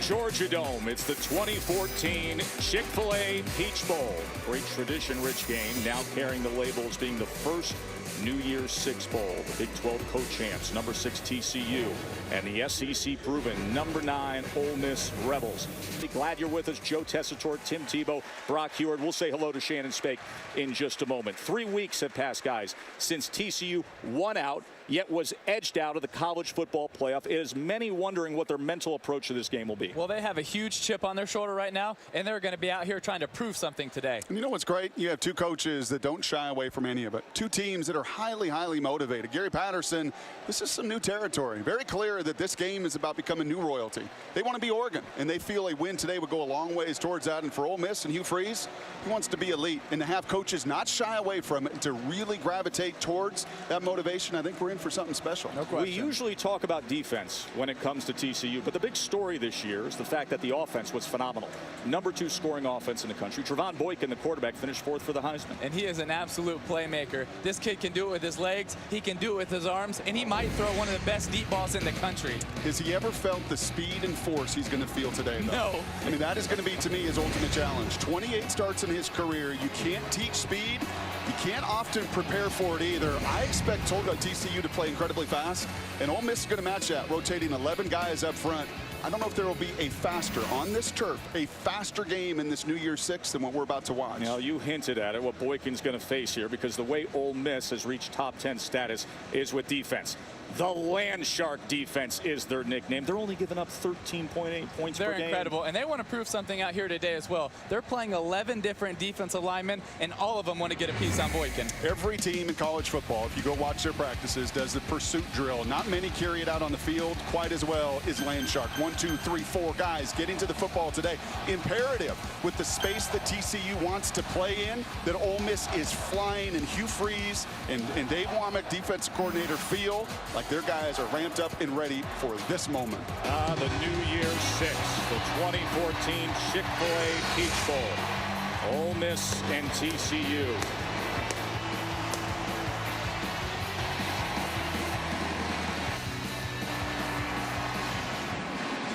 Georgia Dome. It's the 2014 Chick-fil-A Peach Bowl. Great tradition-rich game, now carrying the label as being the first New Year's Six Bowl. The Big 12 co-champs, number 6 TCU, and the SEC proven number 9 Ole Miss Rebels. Glad you're with us. Joe Tessitore, Tim Tebow, Brock Heward. We'll say hello to Shannon Spake in just a moment. 3 weeks have passed, guys, since TCU won out, yet was edged out of the college football playoff. It is many wondering what their mental approach to this game will be. Well, they have a huge chip on their shoulder right now, and they're going to be out here trying to prove something today. And you know what's great? You have 2 coaches that don't shy away from any of it. 2 teams that are highly, highly motivated. Gary Patterson, this is some new territory. Very clear that this game is about becoming new royalty. They want to be Oregon, and they feel a win today would go a long ways towards that. And for Ole Miss and Hugh Freeze, he wants to be elite, and to have coaches not shy away from it and to really gravitate towards that motivation, I think we're in for something special. No question. We usually talk about defense when it comes to TCU, but the big story this year is the fact that the offense was phenomenal. Number 2 scoring offense in the country. Trevone Boykin, the quarterback, finished 4th for the Heisman. And he is an absolute playmaker. This kid can do it with his legs, he can do it with his arms, and he might throw one of the best deep balls in the country. Has he ever felt the speed and force he's going to feel today, though? No. I mean, that is going to be, to me, his ultimate challenge. 28 starts in his career. You can't teach speed. You can't often prepare for it either. I expect TCU to play incredibly fast, and Ole Miss is going to match that, rotating 11 guys up front. I don't know if there will be a faster, on this turf, a faster game in this New Year's Six than what we're about to watch. Now, you hinted at it, what Boykin's going to face here, because the way Ole Miss has reached top 10 status is with defense. The Land Shark defense is their nickname. They're only giving up 13.8 points per game. They're incredible, and they want to prove something out here today as well. They're playing 11 different defensive linemen, and all of them want to get a piece on Boykin. Every team in college football, if you go watch their practices, does the pursuit drill. Not many carry it out on the field quite as well as Land Shark. 1, 2, 3, 4 guys getting to the football today. Imperative with the space that TCU wants to play in, that Ole Miss is flying, and Hugh Freeze and Dave Womack, defense coordinator, feel like their guys are ramped up and ready for this moment. The New Year's Six, the 2014 Chick-fil-A Peach Bowl. Ole Miss and TCU.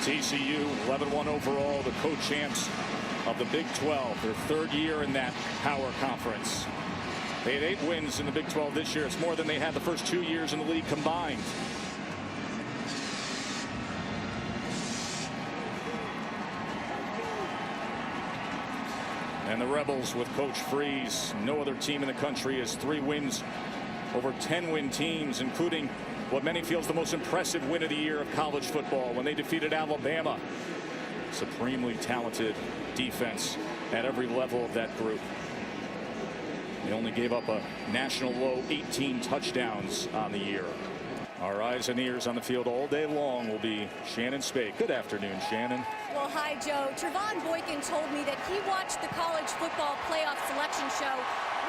TCU 11-1 overall, the co-champs of the Big 12, their 3rd year in that power conference. They had 8 wins in the Big 12 this year. It's more than they had the first 2 years in the league combined. And the Rebels with Coach Freeze, no other team in the country has 3 wins over 10-win teams, including what many feel is the most impressive win of the year of college football when they defeated Alabama. Supremely talented defense at every level of that group. They only gave up a national low 18 touchdowns on the year. Our eyes and ears on the field all day long will be Shannon Spake. Good afternoon, Shannon. Well, hi, Joe. Trevone Boykin told me that he watched the college football playoff selection show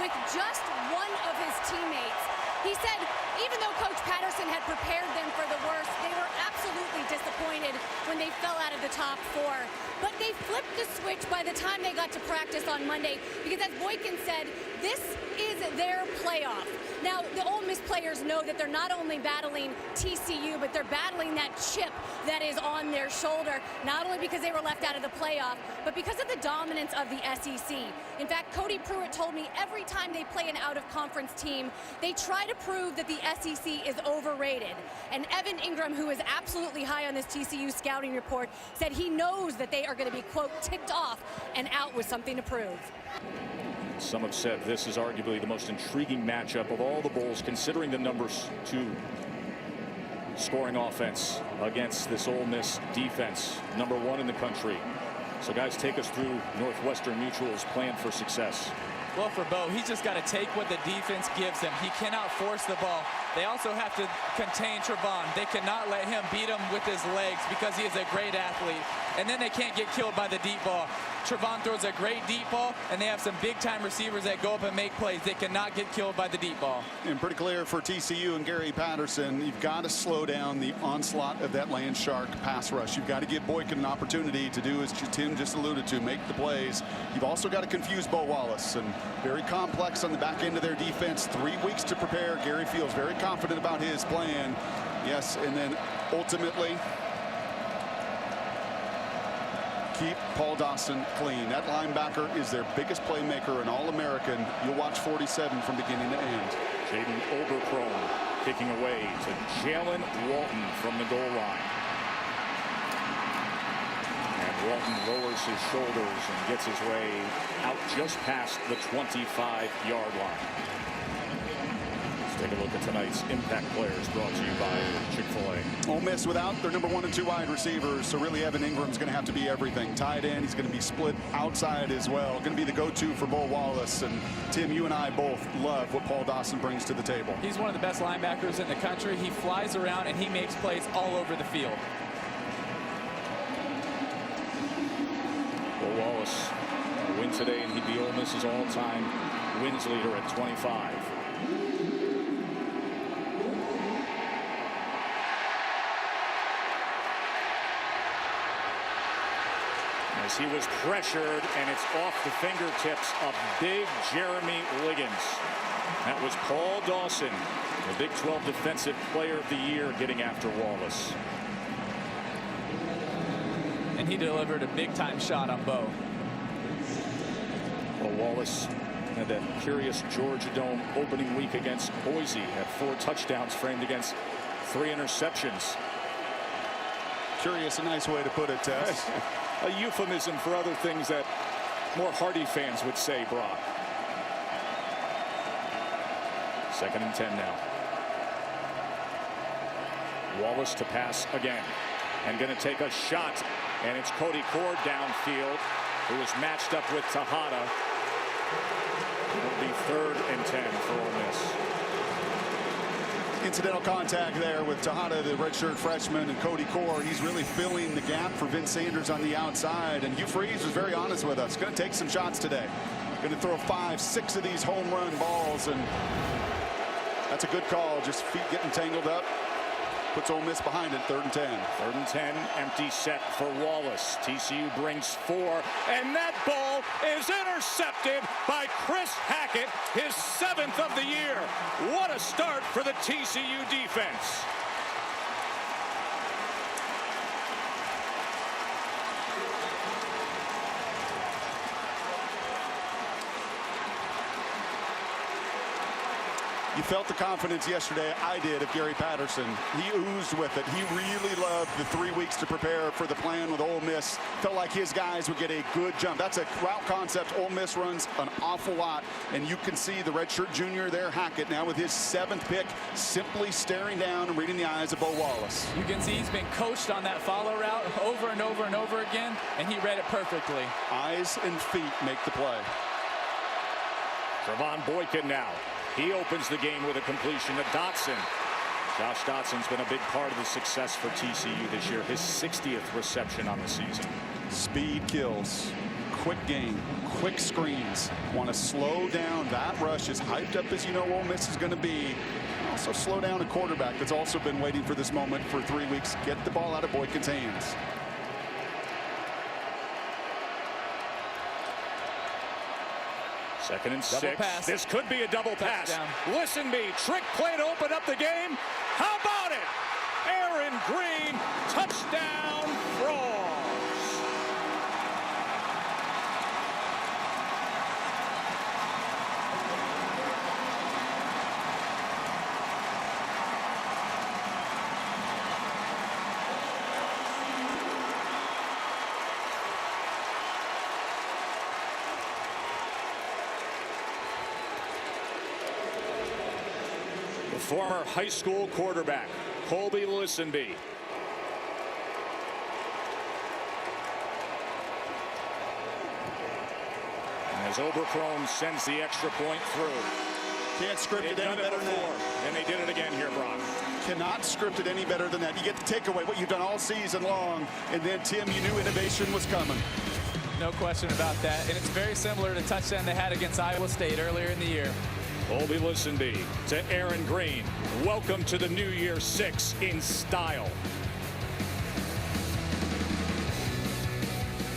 with just one of his teammates. He said even though Coach Patterson had prepared them for the worst, they were absolutely disappointed when they fell out of the top 4. But they flipped the switch by the time they got to practice on Monday, because as Boykin said, this is their playoff. Now, the Ole Miss players know that they're not only battling TCU, but they're battling that chip that is on their shoulder, not only because they were left out of the playoff, but because of the dominance of the SEC. In fact, Cody Pruitt told me every time they play an out-of-conference team, they try to prove that the SEC is overrated. And Evan Ingram, who is absolutely high on this TCU scouting report, said he knows that they are going to be, quote, ticked off and out with something to prove. Some have said this is arguably the most intriguing matchup of all the bowls, considering the numbers 2 scoring offense against this Ole Miss defense, number 1 in the country. So guys, take us through Northwestern Mutual's plan for success. Well, for Bo, he's just got to take what the defense gives him. He cannot force the ball. They also have to contain Trevone. They cannot let him beat him with his legs because he is a great athlete. And then they can't get killed by the deep ball. Trevone throws a great deep ball, and they have some big-time receivers that go up and make plays. They cannot get killed by the deep ball. And pretty clear for TCU and Gary Patterson, you've got to slow down the onslaught of that Land Shark pass rush. You've got to give Boykin an opportunity to do, as Tim just alluded to, make the plays. You've also got to confuse Bo Wallace, and very complex on the back end of their defense. 3 weeks to prepare. Gary feels very confident about his plan. Yes, and then ultimately keep Paul Dawson clean. That linebacker is their biggest playmaker, an All-American. You'll watch 47 from beginning to end. Jaden Oberchrome kicking away to Jalen Walton from the goal line. And Walton lowers his shoulders and gets his way out just past the 25-yard line. Take a look at tonight's impact players brought to you by Chick-fil-A. Ole Miss without their number 1 and 2 wide receivers, so really Evan Ingram's going to have to be everything. Tight end, he's going to be split outside as well. Going to be the go-to for Bo Wallace. And Tim, you and I both love what Paul Dawson brings to the table. He's one of the best linebackers in the country. He flies around and he makes plays all over the field. Bo Wallace will win today, and he'd be Ole Miss's all-time wins leader at 25. As he was pressured, and it's off the fingertips of big Jeremy Liggins. That was Paul Dawson, the Big 12 Defensive Player of the Year, getting after Wallace. And he delivered a big-time shot on Bo. Well, Wallace had that curious Georgia Dome opening week against Boise. Had 4 touchdowns framed against 3 interceptions. Curious, a nice way to put it, Tess. A euphemism for other things that more hardy fans would say, Brock. 2nd and 10 now. Wallace to pass again. And going to take a shot. And it's Cody Cord downfield, who is matched up with Tejada. It'll be 3rd and 10 for Ole Miss. Incidental contact there with Tejada, the redshirt freshman, and Cody Cord. He's really filling the gap for Vince Sanders on the outside. And Hugh Freeze was very honest with us. Going to take some shots today. Going to throw 5, 6 of these home run balls. And that's a good call. Just feet getting tangled up. Puts Ole Miss behind it. 3rd and 10. 3rd and 10. Empty set for Wallace. TCU brings 4. And that ball is intercepted by Chris Hackett, his 7th of the year. What a start for the TCU defense. You felt the confidence yesterday. I did of Gary Patterson. He oozed with it. He really loved the 3 weeks to prepare for the plan with Ole Miss. Felt like his guys would get a good jump. That's a route concept Ole Miss runs an awful lot. And you can see the redshirt junior there, Hackett, now with his 7th pick, simply staring down and reading the eyes of Bo Wallace. You can see he's been coached on that follow route over and over and over again, and he read it perfectly. Eyes and feet make the play. Trevone Boykin now. He opens the game with a completion to Dotson. Josh Dotson's been a big part of the success for TCU this year. His 60th reception on the season. Speed kills. Quick game. Quick screens. Want to slow down. That rush is hyped up as you know Ole Miss is going to be. Also slow down a quarterback that's also been waiting for this moment for 3 weeks. Get the ball out of Boykin's hands. Second and double 6. Pass. This could be a double pass. Listenby, trick play to open up the game. How about it? Aaron Green, touchdown, Frogs. Former high school quarterback, Colby Listenby. As Oberchrome sends the extra point through. Can't script it any better than that. And they did it again here, Brock. Cannot script it any better than that. You get to take away what you've done all season long, and then, Tim, you knew innovation was coming. No question about that. And it's very similar to the touchdown they had against Iowa State earlier in the year. Colby Listenby to Aaron Green. Welcome to the New Year 6 in style.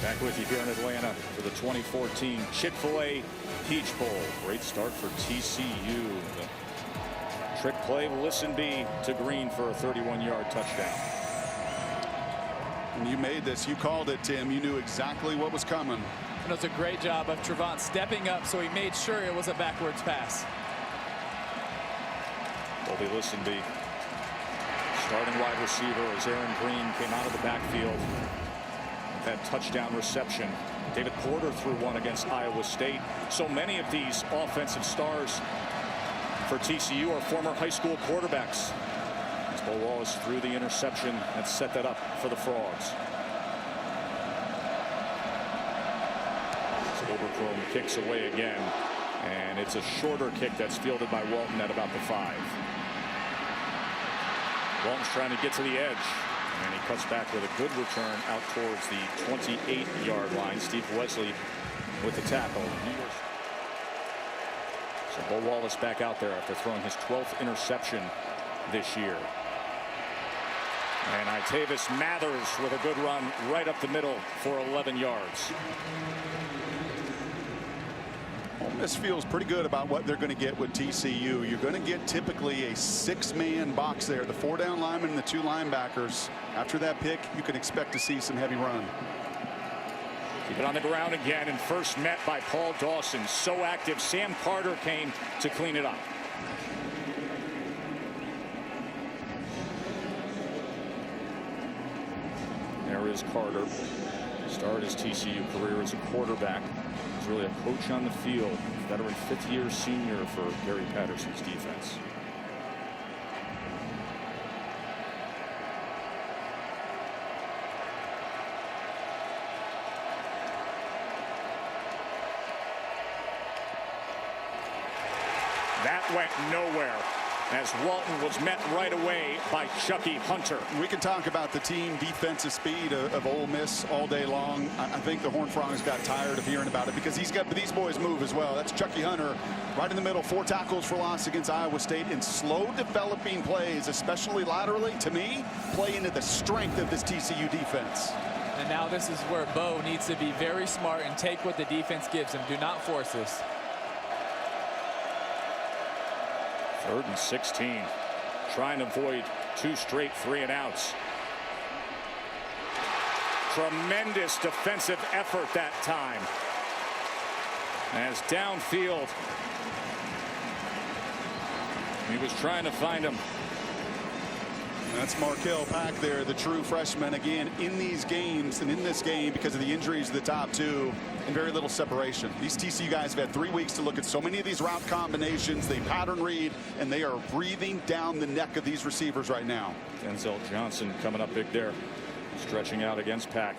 Back with you here in Atlanta for the 2014 Chick-fil-A Peach Bowl. Great start for TCU. The trick play, Listenby to Green for a 31-yard touchdown. And you made this. You called it, Tim. You knew exactly what was coming. And it was a great job of Trevone stepping up, so he made sure it was a backwards pass. Well, they listened. The starting wide receiver as Aaron Green came out of the backfield with that touchdown reception. David Porter threw one against Iowa State. So many of these offensive stars for TCU are former high school quarterbacks. As Bo Wallace threw the interception and set that up for the Frogs. So Overchrome kicks away again, and it's a shorter kick that's fielded by Walton at about the 5. Walton's trying to get to the edge, and he cuts back with a good return out towards the 28-yard line. Steve Wesley with the tackle. So Bo Wallace back out there after throwing his 12th interception this year. And Itavis Mathers with a good run right up the middle for 11 yards. Ole Miss feels pretty good about what they're going to get with TCU. You're going to get typically a 6-man box there. The 4-down lineman and the 2 linebackers. After that pick, you can expect to see some heavy run. Keep it on the ground again, and first met by Paul Dawson. So active. Sam Carter came to clean it up. There is Carter. Started his TCU career as a quarterback. He's really a coach on the field. Veteran 5th-year senior for Gary Patterson's defense. That went nowhere, as Walton was met right away by Chucky Hunter. We can talk about the team defensive speed of Ole Miss all day long. I think the Horned Frogs got tired of hearing about it because these boys move as well. That's Chucky Hunter right in the middle. 4 tackles for loss against Iowa State, and slow developing plays, especially laterally, to me, play into the strength of this TCU defense. And now this is where Bo needs to be very smart and take what the defense gives him. Do not force this. 3rd and 16. Trying to avoid 2 straight 3-and-outs. Tremendous defensive effort that time. As downfield, he was trying to find him. That's Markel Pack there, the true freshman, again in these games and in this game because of the injuries to the top 2 and very little separation. These TCU guys have had 3 weeks to look at so many of these route combinations. They pattern read, and they are breathing down the neck of these receivers right now. Denzel Johnson coming up big there, stretching out against Pack.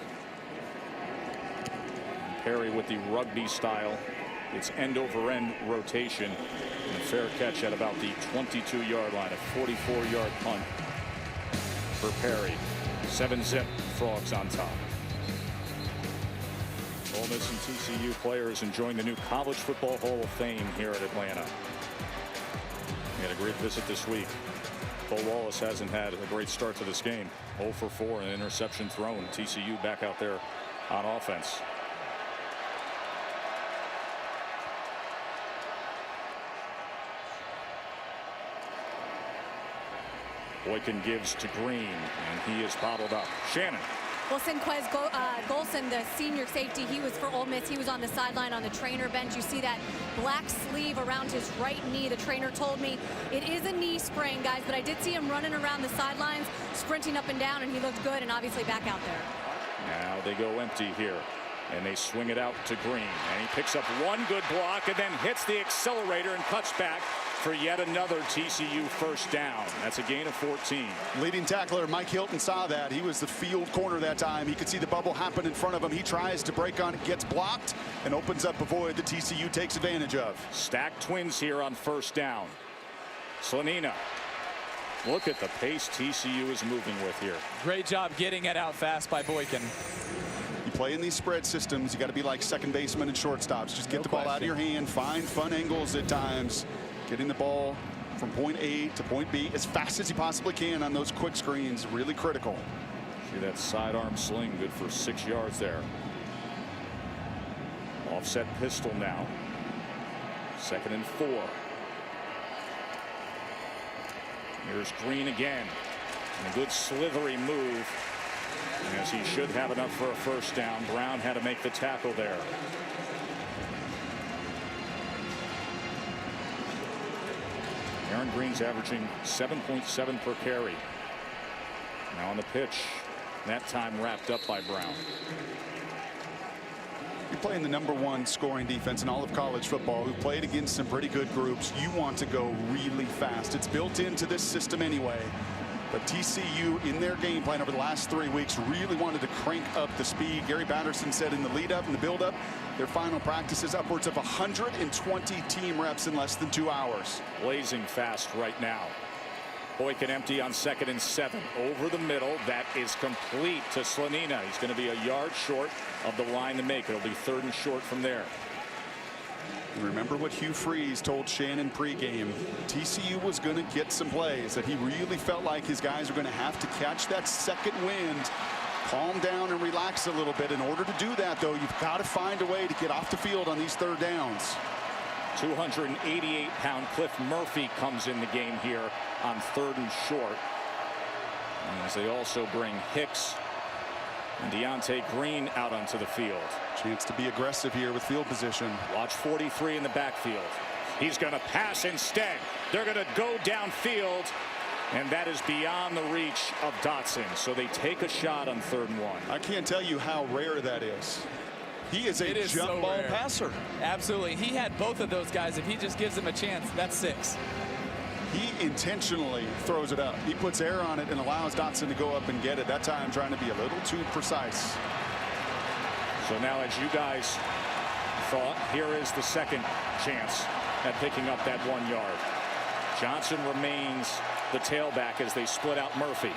Perry with the rugby style. It's end-over-end rotation. And a fair catch at about the 22-yard line, a 44-yard punt for Perry. 7-zip, Frogs on top. Ole Miss and TCU players enjoying the new College Football Hall of Fame here at Atlanta. He had a great visit this week. Bo Wallace hasn't had a great start to this game. 0 for 4, an interception thrown. TCU back out there on offense. Boykin gives to Green, and he is bottled up. Shannon. Well, Sinquez Golson, the senior safety, he was for Ole Miss. He was on the sideline on the trainer bench. You see that black sleeve around his right knee. The trainer told me it is a knee sprain, guys, but I did see him running around the sidelines, sprinting up and down, and he looked good and obviously back out there. Now they go empty here, and they swing it out to Green, and he picks up one good block and then hits the accelerator and cuts back for yet another TCU first down. That's a gain of 14. Leading tackler Mike Hilton saw that. He was the field corner that time. He could see the bubble happen in front of him. He tries to break on it, gets blocked, and opens up a void that TCU takes advantage of. Stacked Twins here on first down. Slanina. Look at the pace TCU is moving with here. Great job getting it out fast by Boykin. You play in these spread systems, you got to be like second baseman and shortstops. Just get the ball out of your hand, find fun angles at times. Getting the ball from point A to point B as fast as you possibly can on those quick screens, really critical. See that sidearm sling, good for 6 yards there. Offset pistol now. 2nd and 4. Here's Green again. And a good slithery move As he should have enough for a first down. Brown had to make the tackle there. Aaron Green's averaging 7.7 per carry. Now on the pitch. That time wrapped up by Brown. You're playing the #1 scoring defense in all of college football, who played against some pretty good groups. You want to go really fast. It's built into this system anyway. But TCU, in their game plan over the last 3 weeks, really wanted to crank up the speed. Gary Patterson said in the lead up and the build up, their final practice is upwards of 120 team reps in less than 2 hours. Blazing fast right now. Boykin empty on 2nd and 7. Over the middle. That is complete to Slanina. He's going to be a yard short of the line to make. It'll be 3rd and short from there. Remember what Hugh Freeze told Shannon pregame. TCU was going to get some plays, that he really felt like his guys are going to have to catch that second wind, calm down and relax a little bit. In order to do that, though, you've got to find a way to get off the field on these 3rd downs. 288-pound Cliff Murphy comes in the game here on 3rd and short. As they also bring Hicks and Deontay Green out onto the field. Chance to be aggressive here with field position. Watch 43 in the backfield. He's going to pass instead. They're going to go downfield. And that is beyond the reach of Dotson. So they take a shot on 3rd and 1. I can't tell you how rare that is. He is a jump ball passer. Absolutely. He had both of those guys. If he just gives them a chance, that's 6. He intentionally throws it up. He puts air on it and allows Dotson to go up and get it. That time trying to be a little too precise. So now, as you guys thought, here is the second chance at picking up that 1 yard. Johnson remains the tailback as they split out Murphy.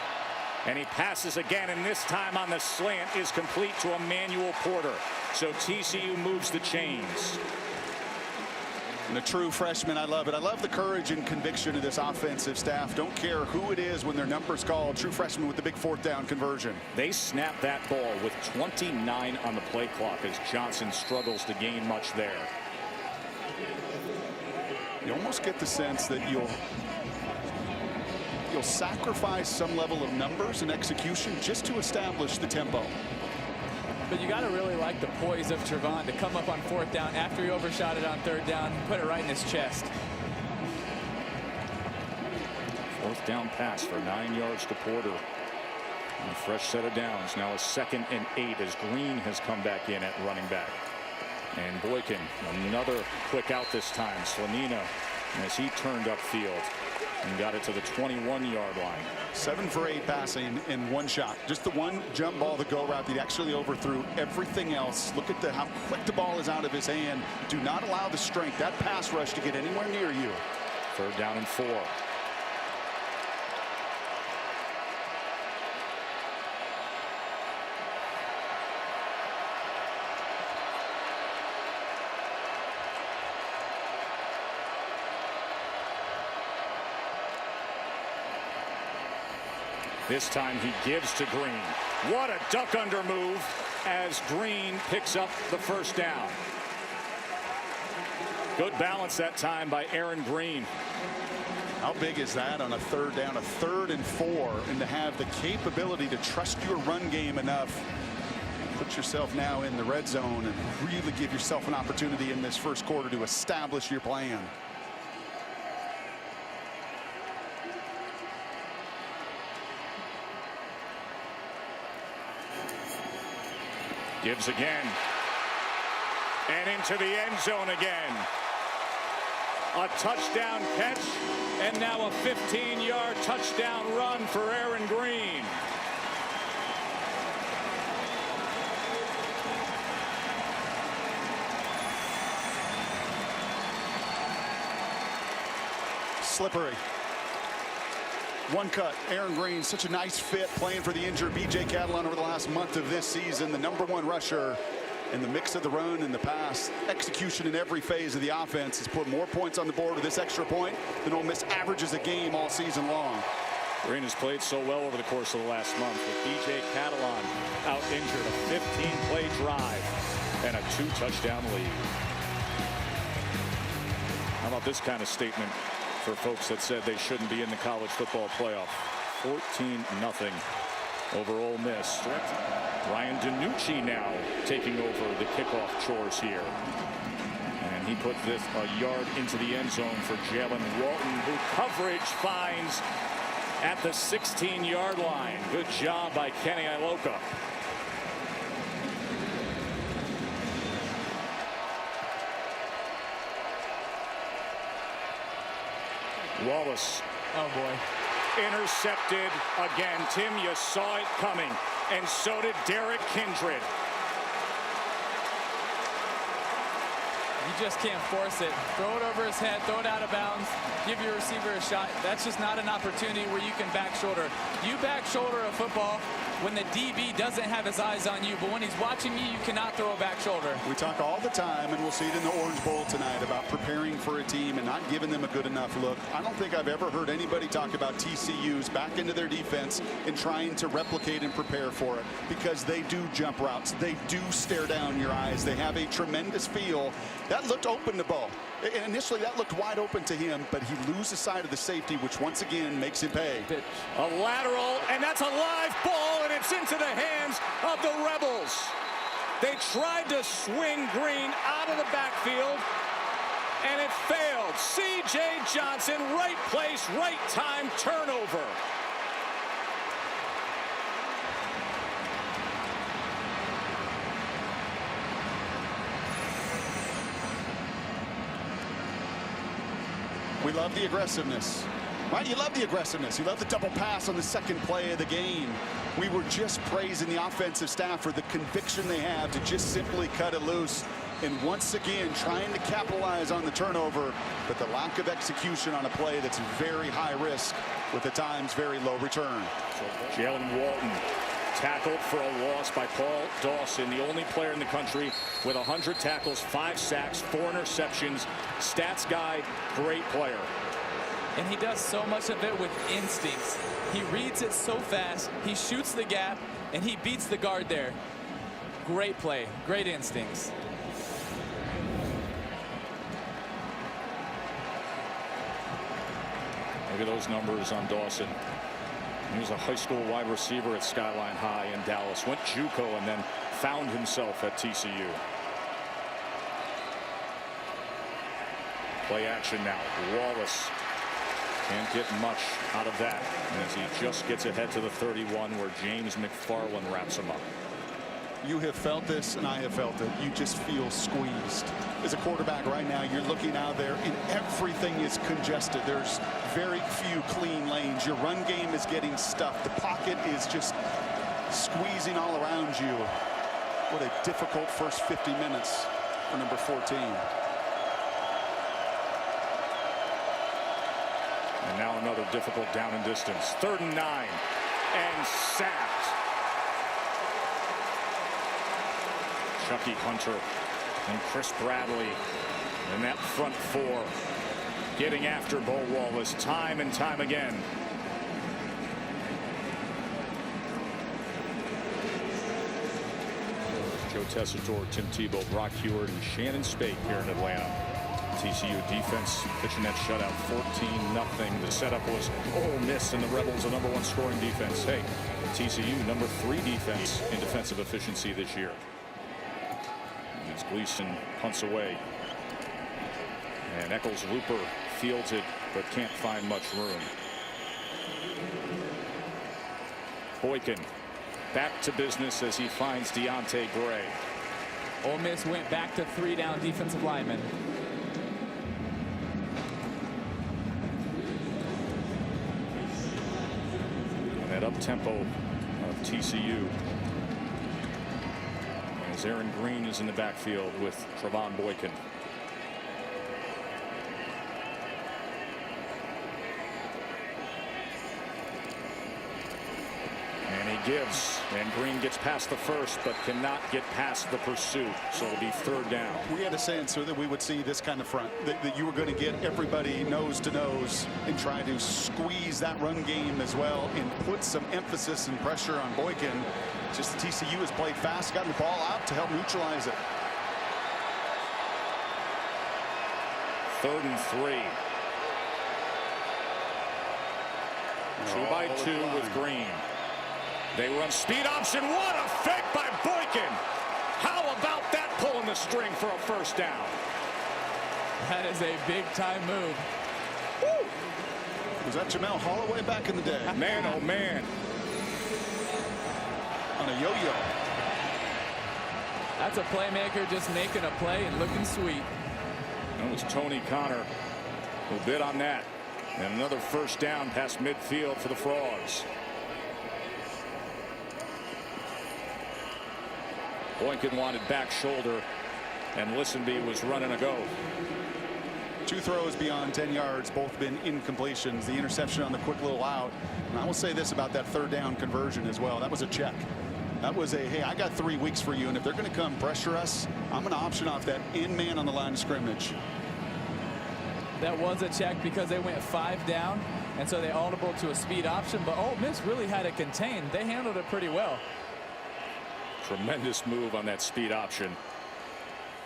And he passes again, and this time on the slant is complete to Emmanuel Porter. So TCU moves the chains. And a true freshman, I love it. I love the courage and conviction of this offensive staff. Don't care who it is when their number's called. True freshman with the big 4th down conversion. They snap that ball with 29 on the play clock as Johnson struggles to gain much there. You almost get the sense that you'll sacrifice some level of numbers and execution just to establish the tempo. But you got to really like the poise of Trevone to come up on 4th down after he overshot it on 3rd down, put it right in his chest. 4th down pass for 9 yards to Porter. And a fresh set of downs. Now a 2nd and 8 as Green has come back in at running back. And Boykin, another quick out this time. Slanina, as he turned upfield and got it to the 21-yard line. 7 for 8 passing in 1 shot. Just the one jump ball, the go route that actually overthrew everything else. Look at how quick the ball is out of his hand. Do not allow the strength, that pass rush, to get anywhere near you. 3rd down and 4. This time he gives to Green. What a duck under move as Green picks up the 1st down. Good balance that time by Aaron Green. How big is that on a 3rd down, a 3rd and 4, and to have the capability to trust your run game enough. Put yourself now in the red zone and really give yourself an opportunity in this 1st quarter to establish your plan. Gibbs again. And into the end zone again. A touchdown catch, and now a 15-yard touchdown run for Aaron Green. Slippery. 1 cut. Aaron Green, such a nice fit playing for the injured B.J. Catalon over the last month of this season. The #1 rusher in the mix of the run and the pass. Execution in every phase of the offense has put more points on the board with this extra point than Ole Miss averages a game all season long. Green has played so well over the course of the last month with B.J. Catalon out injured. A 15-play drive and a 2-touchdown lead. How about this kind of statement for folks that said they shouldn't be in the college football playoff? 14-0 over Ole Miss. Ryan DiNucci now taking over the kickoff chores here. And he put this a yard into the end zone for Jalen Walton, who coverage finds at the 16-yard line. Good job by Kenny Iloka. Wallace. Oh boy. Intercepted again. Tim, you saw it coming, and so did Derek Kindred. You just can't force it. Throw it over his head, throw it out of bounds, give your receiver a shot. That's just not an opportunity where you can back shoulder. You back shoulder a football when the DB doesn't have his eyes on you, but when he's watching you, you cannot throw a back shoulder. We talk all the time, and we'll see it in the Orange Bowl tonight, about preparing for a team and not giving them a good enough look. I don't think I've ever heard anybody talk about TCU's back into their defense and trying to replicate and prepare for it, because they do jump routes. They do stare down your eyes. They have a tremendous feel. That looked open to Bo. Initially, that looked wide open to him, but he loses sight of the safety, which once again makes him pay. A lateral, and that's a live ball, and it's into the hands of the Rebels. They tried to swing Green out of the backfield, and it failed. C.J. Johnson, right place, right time, turnover. We love the aggressiveness, right? You love the aggressiveness. You love the double pass on the second play of the game. We were just praising the offensive staff for the conviction they have to just simply cut it loose. And once again, trying to capitalize on the turnover, but the lack of execution on a play that's very high risk with at times very low return. Jalen Walton tackled for a loss by Paul Dawson, the only player in the country with 100 tackles, 5 sacks, 4 interceptions. Stats guy, great player. And he does so much of it with instincts. He reads it so fast, he shoots the gap, and he beats the guard there. Great play, great instincts. Look at those numbers on Dawson. He was a high school wide receiver at Skyline High in Dallas. Went JUCO and then found himself at TCU. Play action now. Wallace can't get much out of that as he just gets ahead to the 31, where James McFarland wraps him up. You have felt this, and I have felt it. You just feel squeezed. As a quarterback right now, you're looking out there, and everything is congested. There's very few clean lanes. Your run game is getting stuffed. The pocket is just squeezing all around you. What a difficult first 50 minutes for number 14. And now another difficult down and distance. 3rd and 9, and sacked. Chucky Hunter and Chris Bradley in that front 4, getting after Bo Wallace time and time again. Joe Tessitore, Tim Tebow, Brock Heward, and Shannon Spake here in Atlanta. TCU defense pitching that shutout 14-0. The setup was Ole Miss and the Rebels, the #1 scoring defense. Hey, TCU #3 defense in defensive efficiency this year. As Gleason punts away, and Eccles Looper fields it but can't find much room. Boykin back to business as he finds Deontay Gray. Ole Miss went back to 3 down defensive linemen. And that up-tempo of TCU. As Aaron Green is in the backfield with Trevone Boykin. And he gives, and Green gets past the first, but cannot get past the pursuit. So it'll be 3rd down. We had a sense that we would see this kind of front, that you were going to get everybody nose to nose and try to squeeze that run game as well and put some emphasis and pressure on Boykin. Just TCU has played fast, gotten the ball out to help neutralize it. 3rd and 3. 2 by 2 with Green. They run speed option. What a fake by Boykin. How about that pulling the string for a first down? That is a big-time move. Woo. Was that Jamel Holloway back in the day? Man, oh, man. On a yo-yo. That's a playmaker just making a play and looking sweet. That was Tony Connor who bid on that. And another first down past midfield for the Frogs. Boykin wanted back shoulder, and Listenby was running a go. 2 throws beyond 10 yards, both been incompletions. The interception on the quick little out. And I will say this about that 3rd down conversion as well. That was a check. That was a, hey, I got 3 weeks for you, and if they're going to come pressure us, I'm going to option off that in man on the line of scrimmage. That was a check because they went 5 down, and so they audible to a speed option. But Ole Miss really had it contained. They handled it pretty well. Tremendous move on that speed option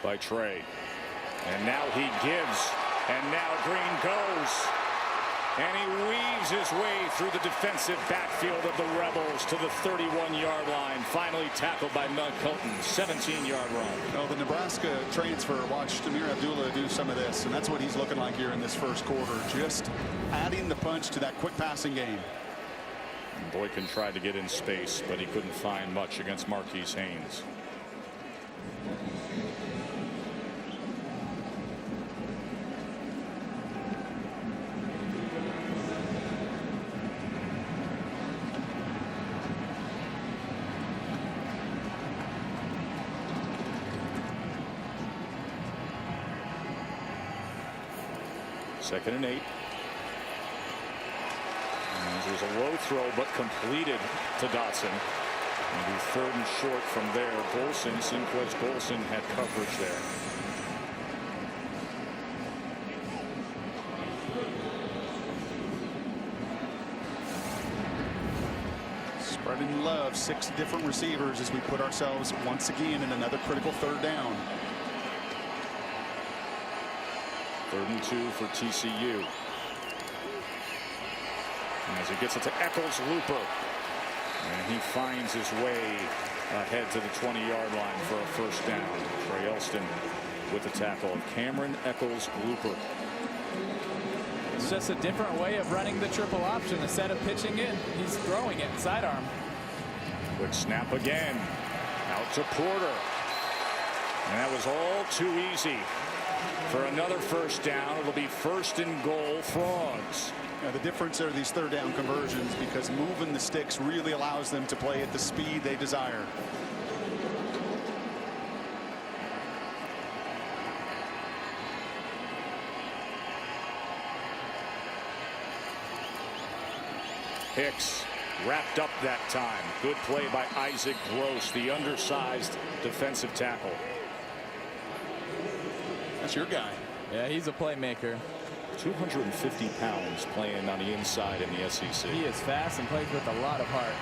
by Trey. And now he gives. And now Green goes. And he weaves his way through the defensive backfield of the Rebels to the 31-yard line. Finally tackled by Mel Colton. 17-yard run. Well, the Nebraska transfer watched Amir Abdullah do some of this, and that's what he's looking like here in this first quarter. Just adding the punch to that quick passing game. And Boykin tried to get in space, but he couldn't find much against Marquise Haynes. Second and 8. And there's a low throw, but completed to Dotson. Maybe 3rd and short from there. Golson, Sinquez Golson had coverage there. Spreading love, 6 different receivers as we put ourselves once again in another critical 3rd down. 3rd and 2 for TCU. And as he gets it to Eccles, Looper. And he finds his way ahead to the 20-yard line for a first down. Trey Elston with the tackle of Cameron Eccles, Looper. It's just a different way of running the triple option. Instead of pitching it, he's throwing it sidearm. Quick snap again. Out to Porter. And that was all too easy. For another first down, it'll be 1st and goal, Frogs. The difference are these 3rd down conversions, because moving the sticks really allows them to play at the speed they desire. Hicks wrapped up that time. Good play by Isaac Gross, the undersized defensive tackle. That's your guy. Yeah, he's a playmaker. 250 pounds playing on the inside in the SEC. He is fast and plays with a lot of heart.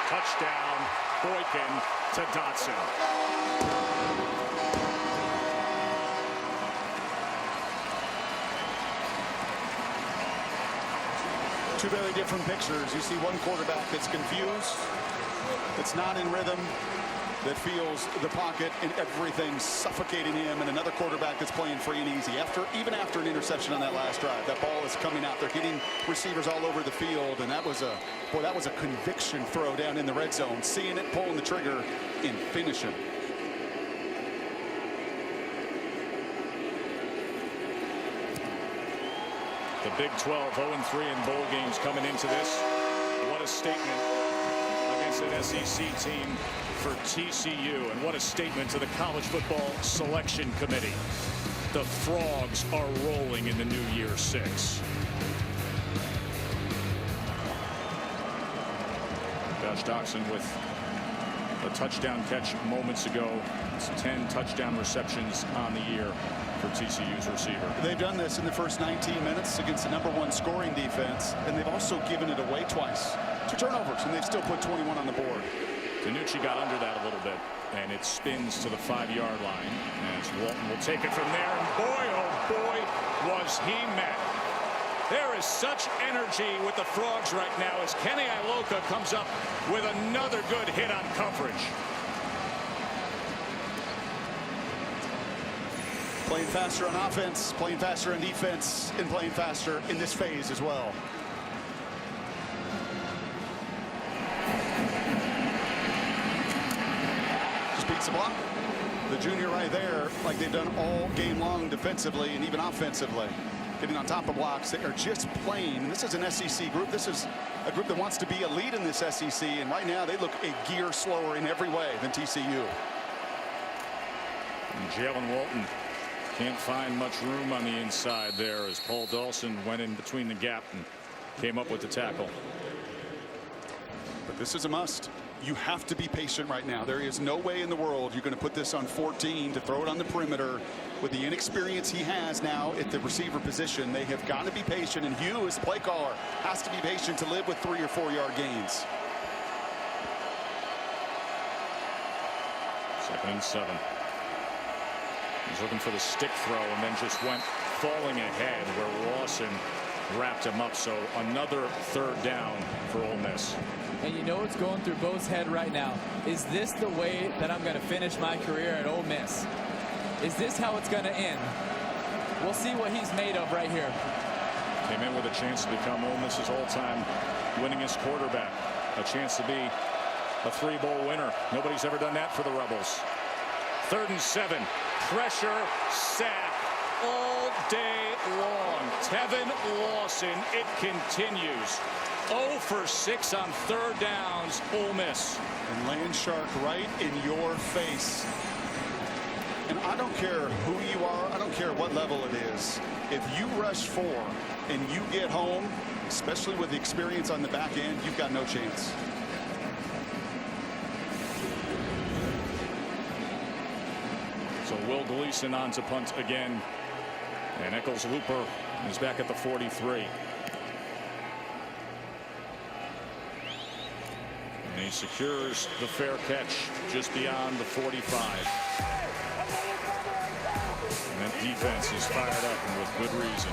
Touchdown, Boykin to Dotson. Two very different pictures. You see one quarterback that's confused, that's not in rhythm, that feels the pocket and everything suffocating him, and another quarterback that's playing free and easy. Even after an interception on that last drive, that ball is coming out. They're getting receivers all over the field, and that was a conviction throw down in the red zone. Seeing it, pulling the trigger, and finishing. The Big 12 0-3 in bowl games coming into this. What a statement against an SEC team for TCU, and what a statement to the College Football Selection Committee. The Frogs are rolling in the New Year 6. Josh Doctson with a touchdown catch moments ago. It's 10 touchdown receptions on the year for TCU's receiver. They've done this in the first 19 minutes against the #1 scoring defense, and they've also given it away twice. 2 turnovers, and they've still put 21 on the board. Nkemdiche got under that a little bit, and it spins to the 5-yard line as Walton will take it from there. And boy, oh boy, was he met. There is such energy with the Frogs right now as Kenny Iloka comes up with another good hit on coverage. Playing faster on offense, playing faster on defense, and playing faster in this phase as well. Just beats the block. The junior right there, like they've done all game long defensively and even offensively. Getting on top of blocks. They are just playing. This is an SEC group. This is a group that wants to be a lead in this SEC. And right now they look a gear slower in every way than TCU. And Jalen Walton can't find much room on the inside there as Paul Dawson went in between the gap and came up with the tackle. But this is a must. You have to be patient right now. There is no way in the world you're going to put this on 14 to throw it on the perimeter with the inexperience he has now at the receiver position. They have got to be patient, and Hugh, as the play caller, has to be patient to live with 3 or 4 yard gains. 2nd and 7. He's looking for the stick throw and then just went falling ahead where Lawson wrapped him up. So another 3rd down for Ole Miss. And you know what's going through Bo's head right now? Is this the way that I'm going to finish my career at Ole Miss? Is this how it's going to end? We'll see what he's made of right here. Came in with a chance to become Ole Miss's all-time winningest quarterback. A chance to be a 3-bowl winner. Nobody's ever done that for the Rebels. 3rd and 7. Pressure, sack all day long. Tevin Lawson, it continues. 0 for 6 on 3rd downs, Ole Miss. And Landshark right in your face. And I don't care who you are. I don't care what level it is. If you rush 4 and you get home, especially with the experience on the back end, you've got no chance. So Will Gleason on to punt again. And Eccles Looper is back at the 43. And he secures the fair catch just beyond the 45. And that defense is fired up and with good reason.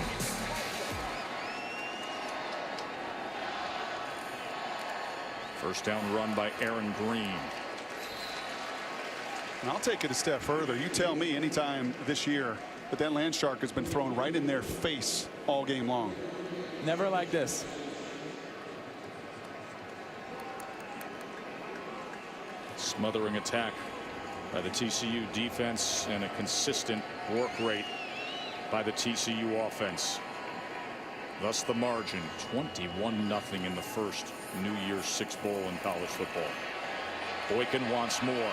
First down run by Aaron Green. And I'll take it a step further. You tell me anytime this year that Landshark has been thrown right in their face all game long. Never like this. Smothering attack by the TCU defense and a consistent work rate by the TCU offense. Thus the margin 21-0 in the first New Year's Six Bowl in college football. Boykin wants more.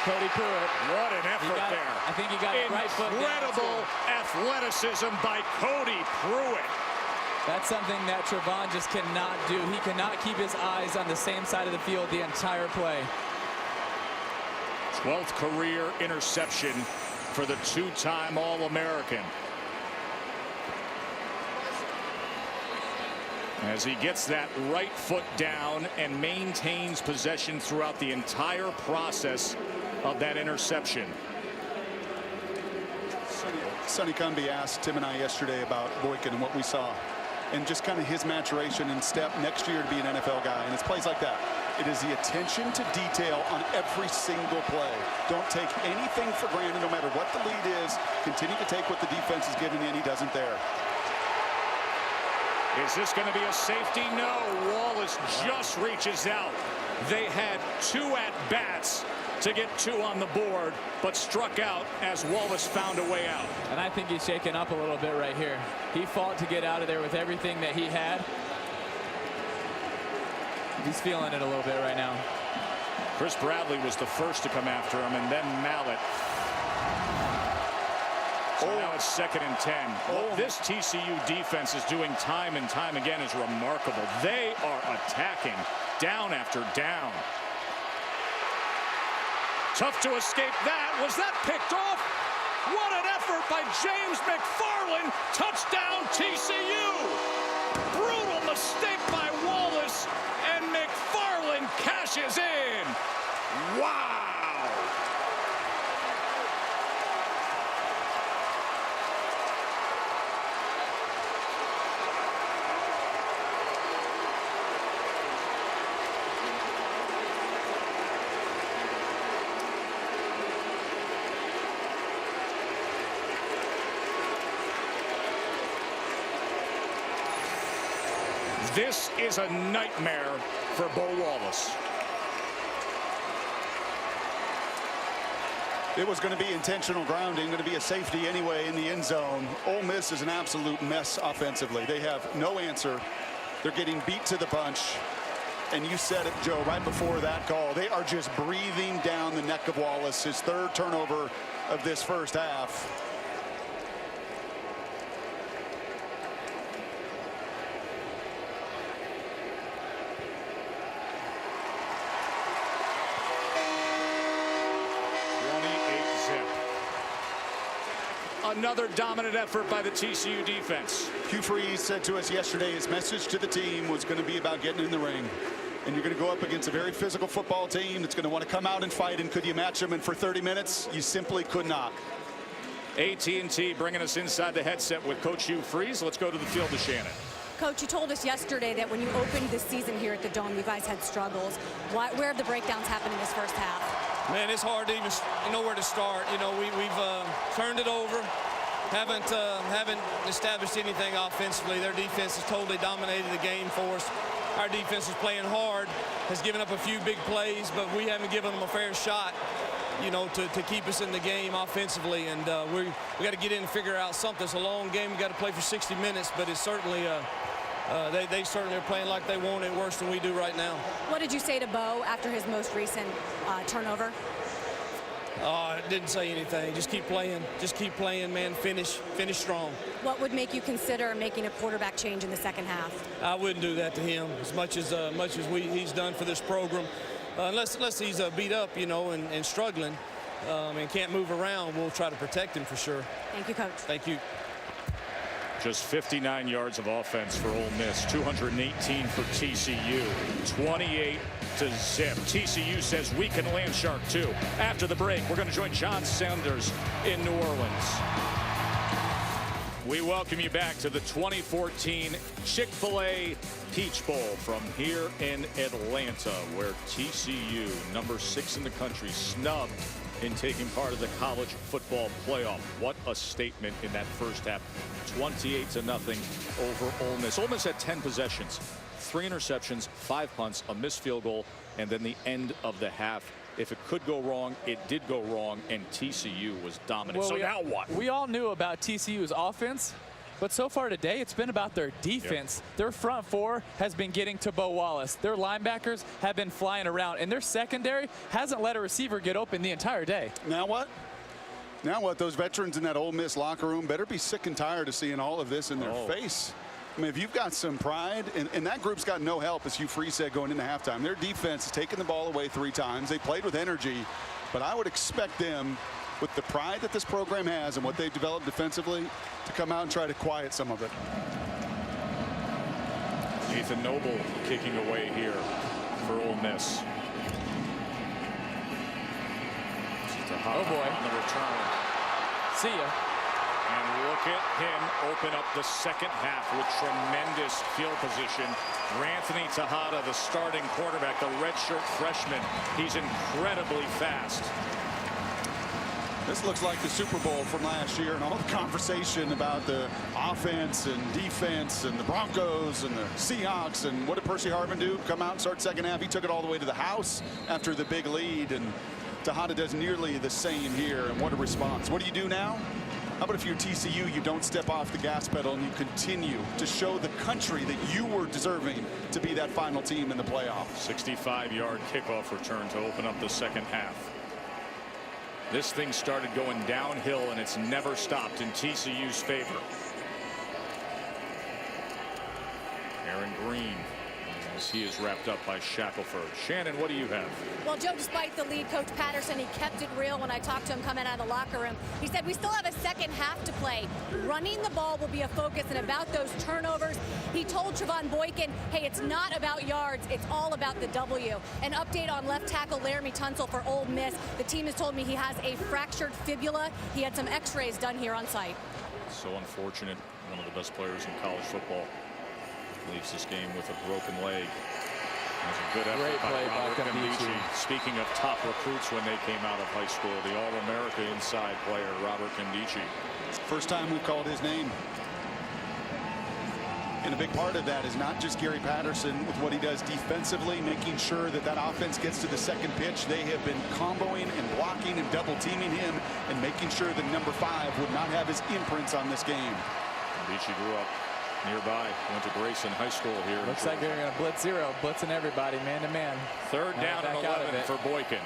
Cody Pruitt. What an effort there. I think he got it right foot down. Incredible athleticism by Cody Pruitt. That's something that Trevone just cannot do. He cannot keep his eyes on the same side of the field the entire play. 12th career interception for the 2-time All-American. As he gets that right foot down and maintains possession throughout the entire process of that interception. Sonny Cumby asked Tim and I yesterday about Boykin and what we saw and just kind of his maturation and step next year to be an NFL guy. And it's plays like that. It is the attention to detail on every single play. Don't take anything for granted no matter what the lead is. Continue to take what the defense is giving you, and he doesn't there. Is this going to be a safety? No. Wallace just reaches out. They had 2 at-bats to get 2 on the board, but struck out as Wallace found a way out. And I think he's shaken up a little bit right here. He fought to get out of there with everything that he had. He's feeling it a little bit right now. Chris Bradley was the first to come after him, and then Mallet. So now it's 2nd and 10. What this TCU defense is doing time and time again is remarkable. They are attacking down after down. Tough to escape that. Was that picked off? What an effort by James McFarland. Touchdown TCU. Brutal mistake by Wallace, and McFarland cashes in. Wow! This is a nightmare for Bo Wallace. It was going to be intentional grounding, going to be a safety anyway in the end zone. Ole Miss is an absolute mess offensively. They have no answer. They're getting beat to the punch. And you said it, Joe, right before that call. They are just breathing down the neck of Wallace, his third turnover of this first half. Another dominant effort by the TCU defense. Hugh Freeze said to us yesterday his message to the team was going to be about getting in the ring. And you're going to go up against a very physical football team that's going to want to come out and fight. And could you match them? And for 30 minutes, you simply could not. AT&T bringing us inside the headset with Coach Hugh Freeze. Let's go to the field to Shannon. Coach, you told us yesterday that when you opened this season here at the Dome, you guys had struggles. Where have the breakdowns happened in this first half? Man, it's hard to even know where to start. You know, we've turned it over. Haven't established anything offensively. Their defense has totally dominated the game for us. Our defense is playing hard, has given up a few big plays, but we haven't given them a fair shot, you know, to keep us in the game offensively. And we got to get in and figure out something. It's a long game. We got to play for 60 minutes, but it's certainly they certainly are playing like they want it worse than we do right now. What did you say to Bo after his most recent turnover? Didn't say anything. Just keep playing. Just keep playing, man. Finish strong. What would make you consider making a quarterback change in the second half? I wouldn't do that to him as much as he's done for this program. Unless he's beat up, you know, and struggling and can't move around, we'll try to protect him for sure. Thank you, Coach. Thank you. Just 59 yards of offense for Ole Miss, 218 for TCU, 28 to zip. TCU says we can land shark too. After the break, we're going to join John Sanders in New Orleans. We welcome you back to the 2014 Chick-fil-A Peach Bowl from here in Atlanta, where TCU, number 6 in the country, snubbed in taking part of the college football playoff. What a statement in that first half. 28-0 over Ole Miss. Ole Miss had 10 possessions, 3 interceptions, 5 punts, a missed field goal, and then the end of the half. If it could go wrong, it did go wrong, and TCU was dominant. Well, so now what? We all knew about TCU's offense, but so far today, it's been about their defense. Yep. Their front four has been getting to Bo Wallace. Their linebackers have been flying around, and their secondary hasn't let a receiver get open the entire day. Now what? Now what? Those veterans in that Ole Miss locker room better be sick and tired of seeing all of this in their face. I mean, if you've got some pride, and that group's got no help, as Hugh Freeze said going into halftime. Their defense has taken the ball away 3 times. They played with energy, but I would expect them, with the pride that this program has and what they've developed defensively, to come out and try to quiet some of it. Ethan Noble kicking away here for Ole Miss. Oh boy. On the return. See ya. And look at him open up the second half with tremendous field position. Ranthony Tejada, the starting quarterback, the redshirt freshman. He's incredibly fast. This looks like the Super Bowl from last year, and all the conversation about the offense and defense and the Broncos and the Seahawks. And what did Percy Harvin do? Come out and start second half. He took it all the way to the house after the big lead, and Tejada does nearly the same here. And what a response. What do you do now? How about if you're TCU, you don't step off the gas pedal and you continue to show the country that you were deserving to be that final team in the playoff. 65-yard kickoff return to open up the second half. This thing started going downhill, and it's never stopped in TCU's favor. Aaron Green as he is wrapped up by Shackelford. Shannon, what do you have? Well, Joe, despite the lead, Coach Patterson, he kept it real. When I talked to him coming out of the locker room, he said we still have a second half to play. Running the ball will be a focus, and about those turnovers, he told Trevone Boykin, hey, it's not about yards, it's all about the W. An update on left tackle Laramie Tunsil for Ole Miss. The team has told me he has a fractured fibula. He had some x-rays done here on site. So unfortunate. One of the best players in college football leaves this game with a broken leg. That was a good effort by Robert Nkemdiche. Speaking of top recruits when they came out of high school, the All-America inside player, Robert Nkemdiche. First time we've called his name. And a big part of that is not just Gary Patterson with what he does defensively, making sure that that offense gets to the second pitch. They have been comboing and blocking and double teaming him and making sure that number 5 would not have his imprints on this game. Nkemdiche grew up nearby, went to Grayson High School here. Looks like they're going to blitz zero, blitzing everybody man to man. Third down and 11 for Boykin.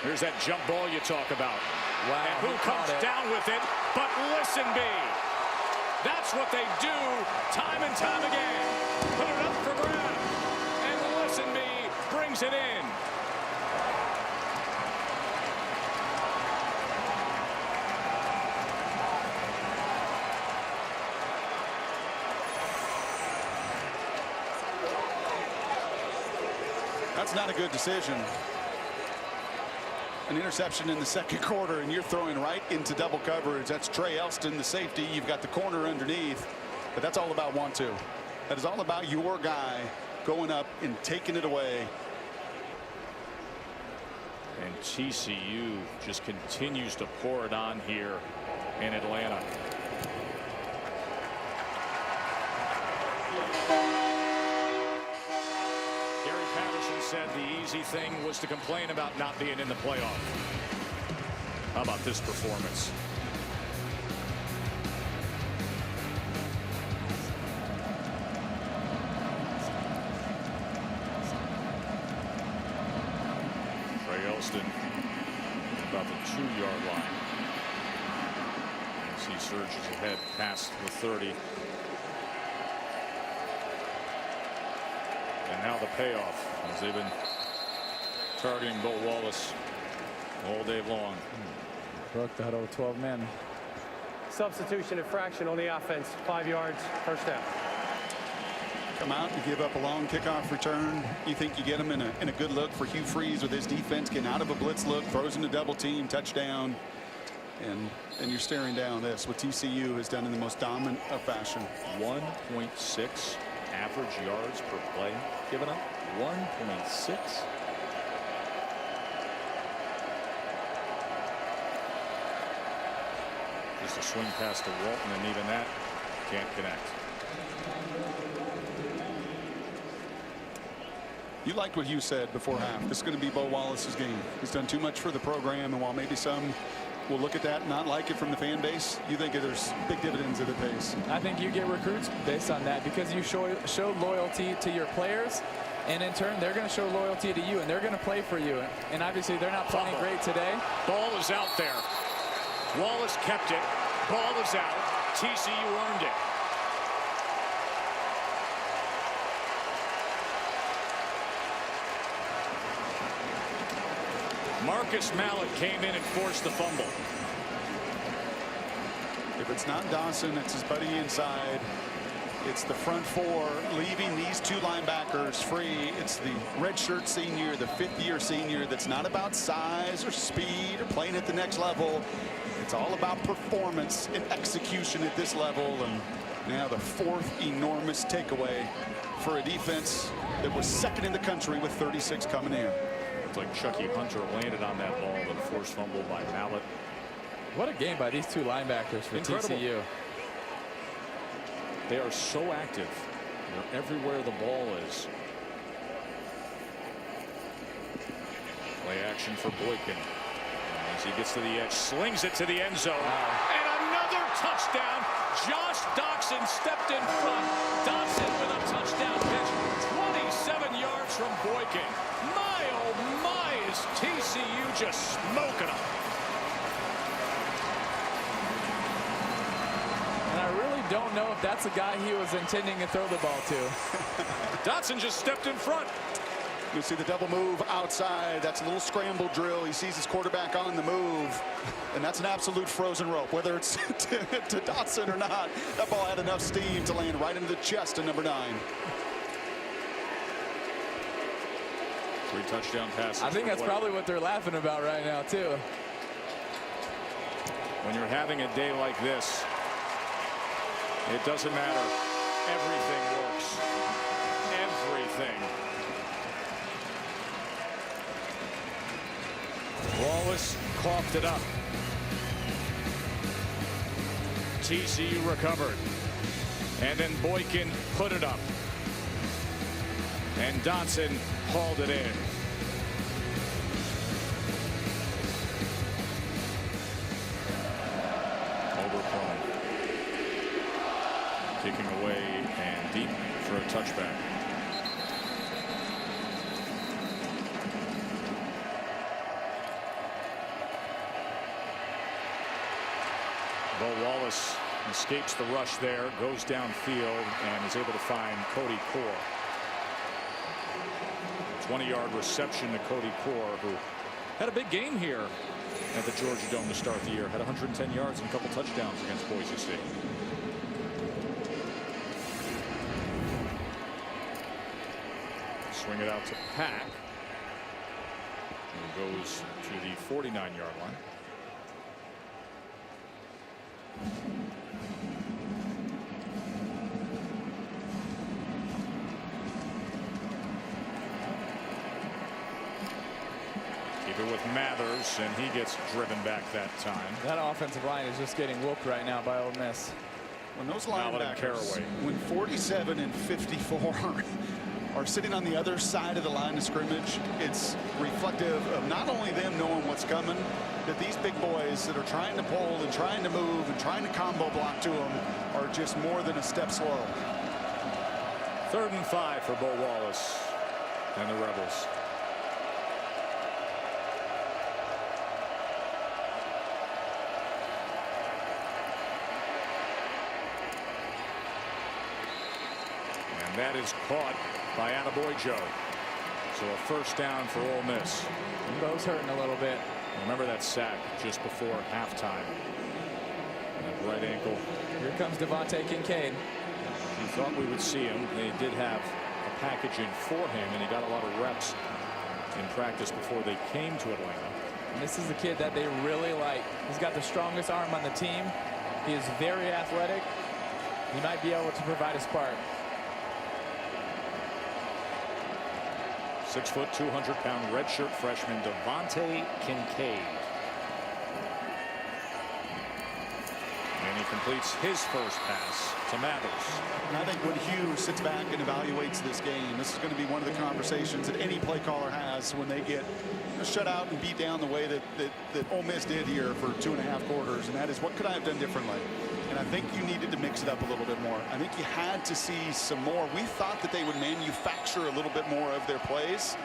Here's that jump ball you talk about. Wow, and who comes down with it but Listenby. That's what they do time and time again. Put it up for grabs, and Listenby brings it in. That's not a good decision. An interception in the second quarter, and you're throwing right into double coverage. That's Trey Elston, the safety. You've got the corner underneath, but that's all about 1-2. That is all about your guy going up and taking it away. And TCU just continues to pour it on here in Atlanta. Said the easy thing was to complain about not being in the playoff. How about this performance? Trey Elston about the 2-yard line as he surges ahead past the 30. And now the payoff, as they've been targeting Bo Wallace all day long. Broke that old 12 men. Substitution infraction on the offense. 5 yards, first down. Come out and give up a long kickoff return. You think you get him in a good look for Hugh Freeze with his defense getting out of a blitz look, throws in a double team, touchdown. And you're staring down this, what TCU has done in the most dominant of fashion. 1.6 average yards per play given up. 1.6. Just a swing pass to Walton, and even that can't connect. You liked what you said before half. This is going to be Bo Wallace's game. He's done too much for the program, and while maybe some will look at that and not like it from the fan base, you think there's big dividends that it pays. I think you get recruits based on that because you show loyalty to your players, and in turn they're going to show loyalty to you, and they're going to play for you. And obviously they're not playing great today. Ball is out there. Wallace kept it. Ball is out. TCU earned it. Marcus Mallett came in and forced the fumble. If it's not Dawson, it's his buddy inside. It's the front 4 leaving these 2 linebackers free. It's the redshirt senior, the 5th-year senior. That's not about size or speed or playing at the next level. It's all about performance and execution at this level. And now the 4th enormous takeaway for a defense that was 2nd in the country with 36 coming in. It's like Chucky Hunter landed on that ball and forced fumble by Mallett. What a game by these 2 linebackers for Incredible. TCU. They are so active. They're everywhere the ball is. Play action for Boykin. As he gets to the edge, slings it to the end zone. Wow. And another touchdown. Josh Doxson stepped in front. Dotson with a touchdown catch. 27 yards from Boykin. My, oh my, is TCU just smoking them. And I really don't know if that's the guy he was intending to throw the ball to. Dotson just stepped in front. You see the double move outside. That's a little scramble drill. He sees his quarterback on the move, and that's an absolute frozen rope. Whether it's to Dotson or not, that ball had enough steam to land right into the chest of number 9. 3 touchdown passes. I think that's probably what they're laughing about right now, too. When you're having a day like this, it doesn't matter. Everything works. Everything. Wallace coughed it up. TCU recovered. And then Boykin put it up. And Dotson hauled it in. Overthrown. Kicking away and deep for a touchback. Bo Wallace escapes the rush there, goes downfield, and is able to find Cody Core. 20-yard reception to Cody Core, who had a big game here at the Georgia Dome to start the year. Had 110 yards and a couple touchdowns against Boise State. Swing it out to Pack, who goes to the 49-yard line. Keep it with Mathers, and he gets driven back that time. That offensive line is just getting whooped right now by Ole Miss. When those linebackers, when 47 and 54 are sitting on the other side of the line of scrimmage, it's reflective of not only them knowing what's coming, that these big boys that are trying to pull and trying to move and trying to combo block to them are just more than a step slow. 3rd and 5 for Bo Wallace and the Rebels. And that is caught by Attaboy Joe. So a first down for Ole Miss. Bo's hurting a little bit. Remember that sack just before halftime. That right ankle. Here comes Devontae Kincaid. We thought we would see him. They did have a packaging for him, and he got a lot of reps in practice before they came to Atlanta. And this is the kid that they really like. He's got the strongest arm on the team. He is very athletic. He might be able to provide a spark. 6 foot, 200-pound redshirt freshman Devontae Kincaid. And he completes his first pass to Mathers. And I think when Hugh sits back and evaluates this game, this is going to be one of the conversations that any play caller has when they get shut out and beat down the way that Ole Miss did here for 2.5 quarters. And that is, what could I have done differently? And I think you needed to mix it up a little bit more. I think you had to see some more. We thought that they would manufacture a little bit more of their plays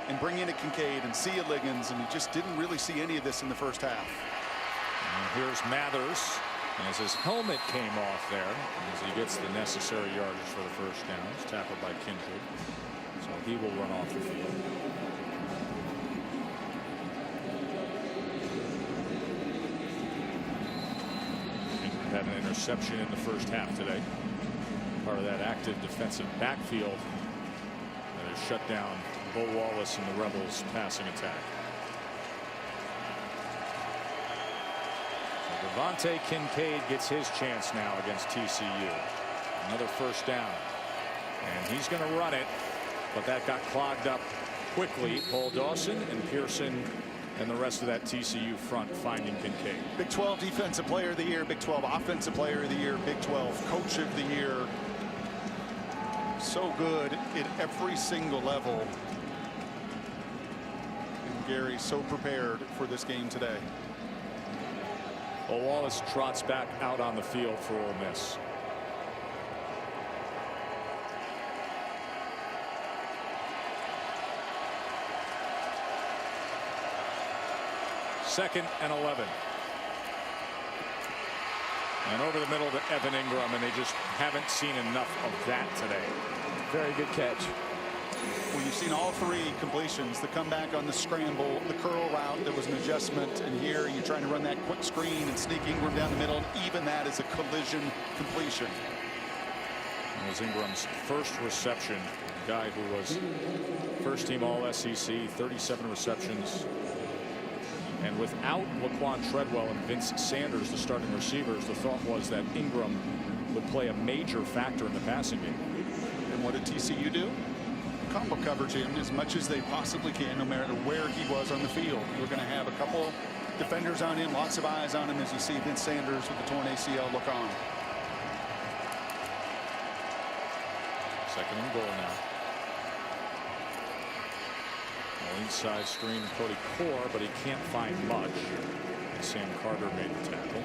and bring in a Kincaid and see a Liggins, and you just didn't really see any of this in the first half. And here's Mathers, as his helmet came off there, as he gets the necessary yardage for the first down. He's tackled by Kindred, so he will run off the field. Had an interception in the first half today. Part of that active defensive backfield that has shut down Bo Wallace and the Rebels' passing attack. So Devontae Kincaid gets his chance now against TCU. Another first down. And he's going to run it, but that got clogged up quickly. Paul Dawson and Pearson and the rest of that TCU front finding Kincaid. Big 12 Defensive Player of the Year, Big 12 Offensive Player of the Year, Big 12 Coach of the Year. So good at every single level. And Gary so prepared for this game today. Well, Wallace trots back out on the field for Ole Miss. Second and 11. And over the middle to Evan Ingram, and they just haven't seen enough of that today. Very good catch. Well, you've seen all three completions, the comeback on the scramble, the curl route, there was an adjustment, and here you're trying to run that quick screen and sneak Ingram down the middle, and even that is a collision completion. It was Ingram's first reception, a guy who was first team All-SEC, 37 receptions. And without Laquan Treadwell and Vince Sanders, the starting receivers, the thought was that Ingram would play a major factor in the passing game. And what did TCU do? Combo coverage him as much as they possibly can, no matter where he was on the field. You're going to have a couple defenders on him, lots of eyes on him, as you see Vince Sanders with the torn ACL look on. Second and goal now. Inside screen, Cody Core, but he can't find much. And Sam Carter made the tackle.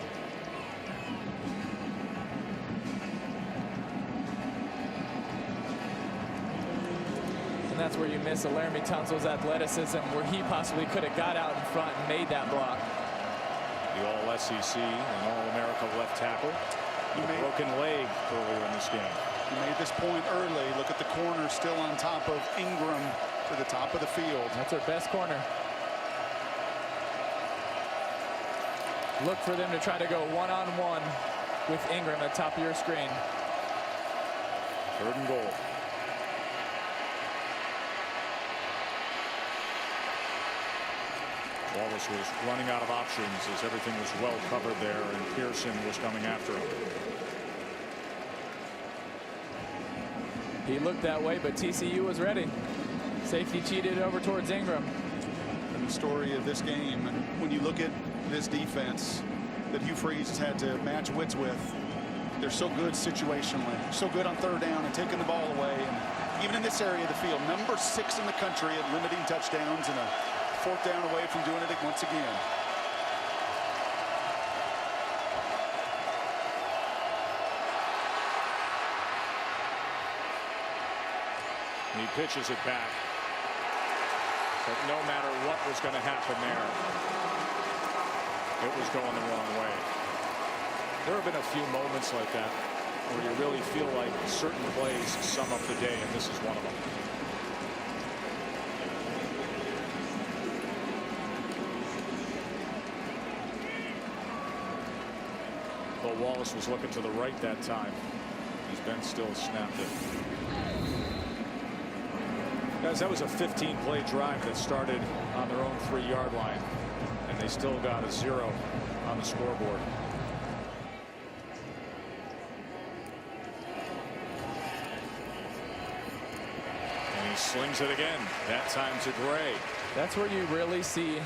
And that's where you miss Laramie Tunsil's athleticism, where he possibly could have got out in front and made that block. The All-SEC and All-America left tackle. He made a broken leg earlier in this game. He made this point early. Look at the corner still on top of Ingram to the top of the field. That's our best corner. Look for them to try to go one-on-one with Ingram at the top of your screen. Third and goal. Wallace was running out of options as everything was well covered there, and Pearson was coming after him. He looked that way, but TCU was ready. Safety cheated over towards Ingram. And the story of this game, and when you look at this defense that Hugh Freeze has had to match wits with, they're so good situationally, so good on third down and taking the ball away. And even in this area of the field, number 6 in the country at limiting touchdowns, and a fourth down away from doing it once again. And he pitches it back. But no matter what was going to happen there, it was going the wrong way. There have been a few moments like that where you really feel like certain plays sum up the day, and this is one of them. But Wallace was looking to the right that time, as Ben still snapped it. Guys, that was a 15-play drive that started on their own 3-yard line, and they still got a 0 on the scoreboard. And he slings it again, that time to Gray. That's where you really see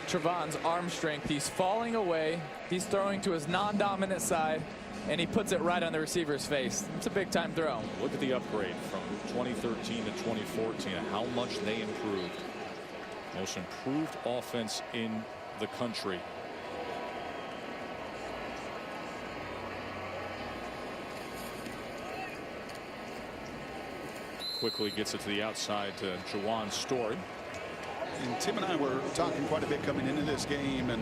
Trevone's arm strength. He's falling away, he's throwing to his non-dominant side, and he puts it right on the receiver's face. It's a big-time throw. Look at the upgrade from 2013 to 2014 and how much they improved. Most improved offense in the country. Quickly gets it to the outside to Juwan Story. And Tim and I were talking quite a bit coming into this game, and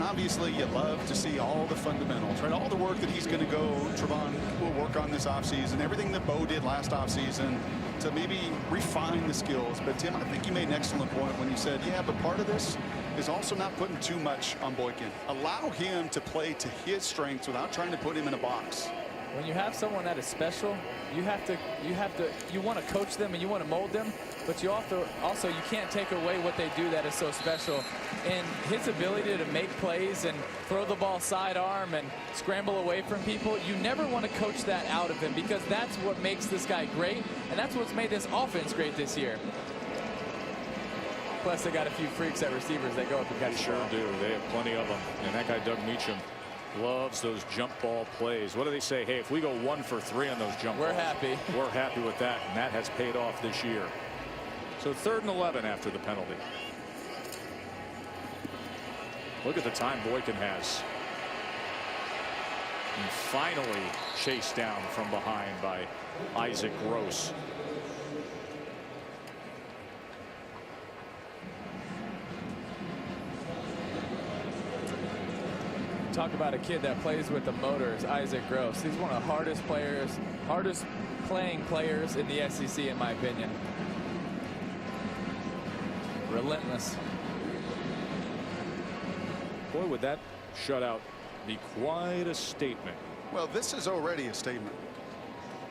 obviously you love to see all the fundamentals, right? All the work that he's going to go, Trevone will work on this offseason, everything that Bo did last offseason to maybe refine the skills. But Tim, I think you made an excellent point when you said, yeah, but part of this is also not putting too much on Boykin. Allow him to play to his strengths without trying to put him in a box. When you have someone that is special, you want to coach them and you want to mold them, but you also you can't take away what they do that is so special. And his ability to make plays and throw the ball sidearm and scramble away from people, you never want to coach that out of him, because that's what makes this guy great, and that's what's made this offense great this year. Plus, they got a few freaks at receivers that go up and catch the ball. Sure do. They have plenty of them. And that guy, Doug Meacham, loves those jump ball plays. What do they say? Hey, if we go 1 for 3 on those jump balls, we're happy. We're happy with that, and that has paid off this year. So 3rd and 11 after the penalty. Look at the time Boykin has. And finally chased down from behind by Isaac Gross. talk about a kid that plays with the motor is Isaac Gross. He's one of the hardest playing players in the SEC, in my opinion. Relentless. Boy, would that shutout be quite a statement. Well, this is already a statement.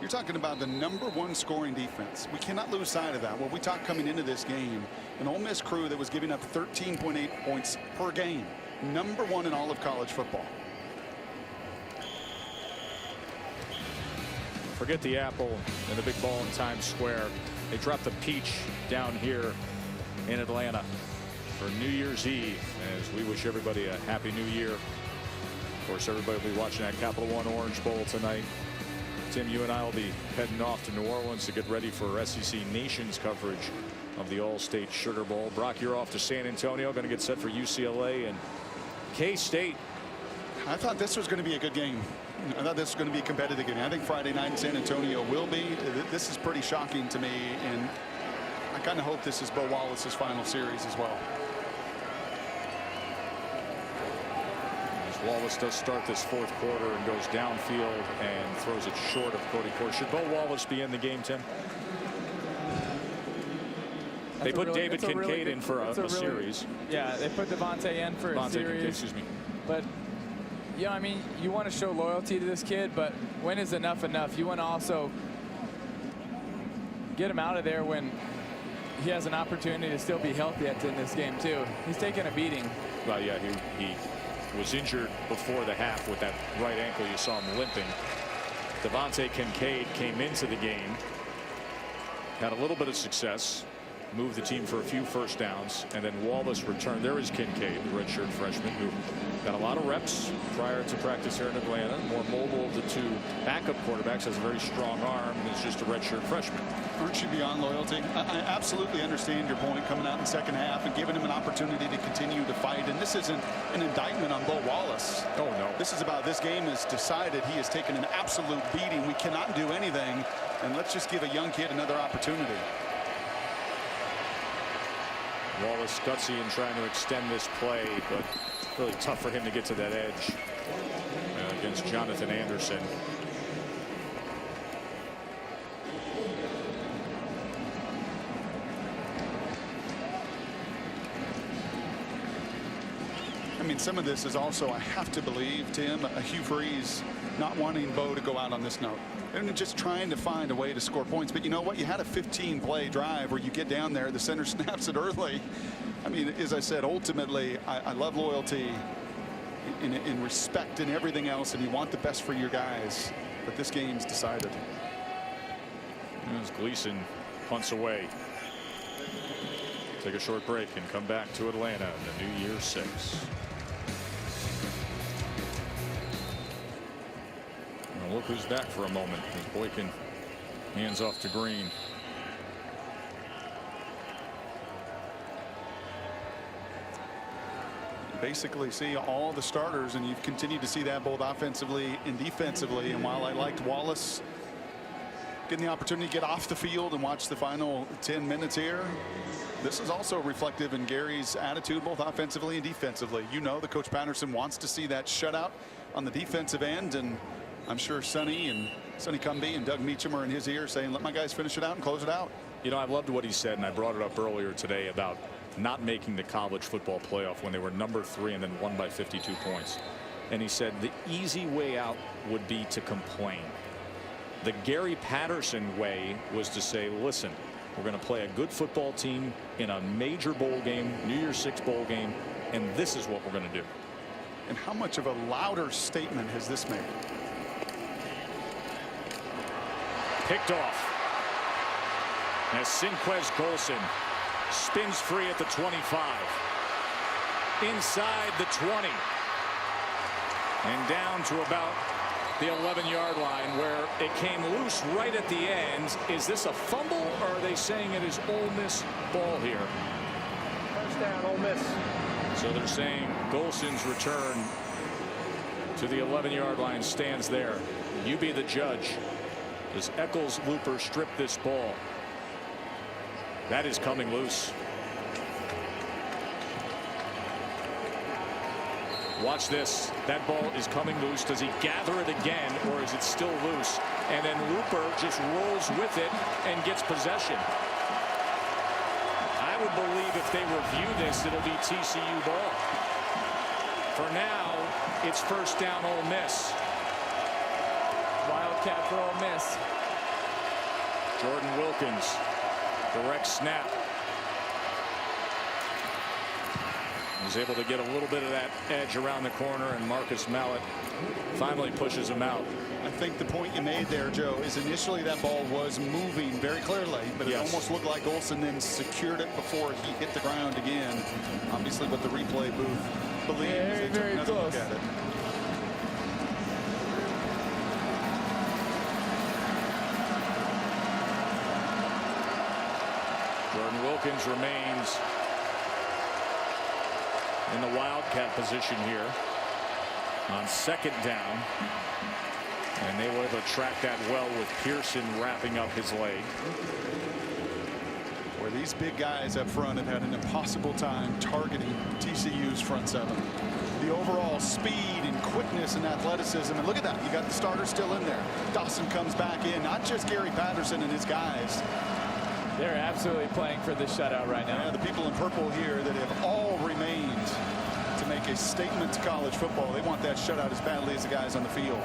You're talking about the #1 scoring defense. We cannot lose sight of that. Well, we talked coming into this game, an Ole Miss crew that was giving up 13.8 points per game. #1 in all of college football. Forget the apple and the big ball in Times Square. They dropped the peach down here in Atlanta for New Year's Eve, as we wish everybody a happy new year. Of course, everybody will be watching that Capital One Orange Bowl tonight. Tim, you and I will be heading off to New Orleans to get ready for SEC Nations coverage of the All-State Sugar Bowl. Brock, you're off to San Antonio, going to get set for UCLA and K-State. I thought this was going to be a good game. I thought this was going to be a competitive game. I think Friday night in San Antonio will be. This is pretty shocking to me, and I kind of hope this is Bo Wallace's final series as well. As Wallace does start this fourth quarter and goes downfield and throws it short of Cody Core. Should Bo Wallace be in the game, Tim? They put David Kincaid in for a series. Yeah, they put Devontae in for a series. Kincaid, excuse me. But yeah, I mean, you want to show loyalty to this kid, but when is enough enough? You want to also get him out of there when he has an opportunity to still be healthy at the end of this game too. He's taking a beating. Well, yeah, he was injured before the half with that right ankle. You saw him limping. Devontae Kincaid came into the game, had a little bit of success, moved the team for a few first downs, and then Wallace returned. There is Kincaid, the redshirt freshman, who got a lot of reps prior to practice here in Atlanta. More mobile of the two backup quarterbacks, has a very strong arm, and is just a redshirt freshman. Aren't you beyond loyalty? I absolutely understand your point coming out in the second half and giving him an opportunity to continue to fight. And this isn't an indictment on Bo Wallace. Oh, no. This is about this game is decided. He has taken an absolute beating. We cannot do anything. And let's just give a young kid another opportunity. Wallace gutsy in trying to extend this play, but really tough for him to get to that edge against Jonathan Anderson. I mean, some of this is also, I have to believe, Tim, Hugh Freeze not wanting Bo to go out on this note. And just trying to find a way to score points. But you know what? You had a 15-play drive where you get down there, the center snaps it early. I mean, as I said, ultimately, I love loyalty in respect and everything else, and you want the best for your guys. But this game's decided. As Gleason punts away. Take a short break and come back to Atlanta in the New Year's 6. Look who's back for a moment as Boykin hands off to Green. Basically see all the starters, and you've continued to see that both offensively and defensively. And while I liked Wallace getting the opportunity to get off the field and watch the final 10 minutes here, this is also reflective in Gary's attitude both offensively and defensively. You know, the Coach Patterson wants to see that shutout on the defensive end, and I'm sure Sonny Cumbie and Doug Meacham are in his ear saying, let my guys finish it out and close it out. You know, I loved what he said, and I brought it up earlier today about not making the college football playoff when they were #3 and then won by 52 points. And he said the easy way out would be to complain. The Gary Patterson way was to say, listen, we're going to play a good football team in a major bowl game, New Year's 6 bowl game, and this is what we're going to do. And how much of a louder statement has this made? Picked off as Sinquez Golson spins free at the 25, inside the 20, and down to about the 11-yard line where it came loose right at the end. Is this a fumble, or are they saying it is Ole Miss ball here? First down, Ole Miss. So they're saying Golson's return to the 11-yard line stands there. You be the judge. Does Eccles Looper strip this ball? That is coming loose. Watch this. That ball is coming loose. Does he gather it again, or is it still loose? And then Looper just rolls with it and gets possession. I would believe if they review this, it'll be TCU ball. For now, it's first down Ole Miss. Wildcat for Ole Miss. Jordan Wilkins, direct snap. He's able to get a little bit of that edge around the corner, and Marcus Mallett finally pushes him out. I think the point you made there, Joe, is initially that ball was moving very clearly, but it almost looked like Olsen then secured it before he hit the ground again. Obviously, what the replay booth believes. Very, very close. Look at it. Jordan Wilkins remains in the Wildcat position here on second down. And they were able to track that well with Pearson wrapping up his leg. Where these big guys up front have had an impossible time targeting TCU's front seven. The overall speed and quickness and athleticism. And look at that. You got the starter still in there. Dawson comes back in. Not just Gary Patterson and his guys. They're absolutely playing for the shutout right now. Yeah, the people in purple here that have all remained to make a statement to college football. They want that shutout as badly as the guys on the field.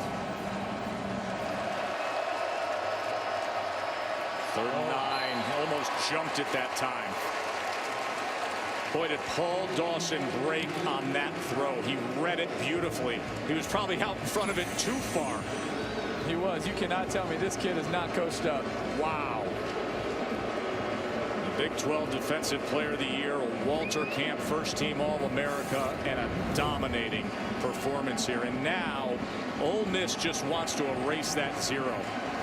3rd and 9, almost jumped it that time. Boy, did Paul Dawson break on that throw. He read it beautifully. He was probably out in front of it too far. He was. You cannot tell me this kid is not coached up. Wow. The Big 12 Defensive Player of the Year, a Walter Camp first-team All-America, and a dominating performance here. And now Ole Miss just wants to erase that 0.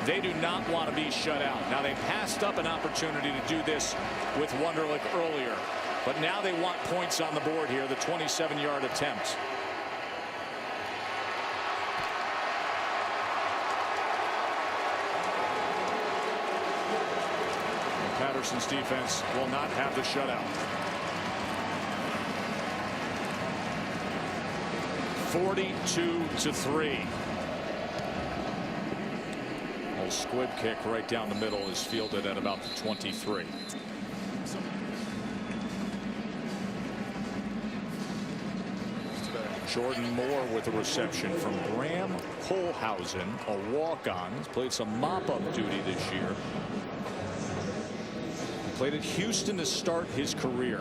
They do not want to be shut out. Now, they passed up an opportunity to do this with Wunderlich earlier, but now they want points on the board here, the 27-yard attempt. Patterson's defense will not have the shutout. 42-3. Squib kick right down the middle is fielded at about the 23. Jordan Moore with a reception from Bram Kohlhausen, a walk-on. He's played some mop-up duty this year. He played at Houston to start his career.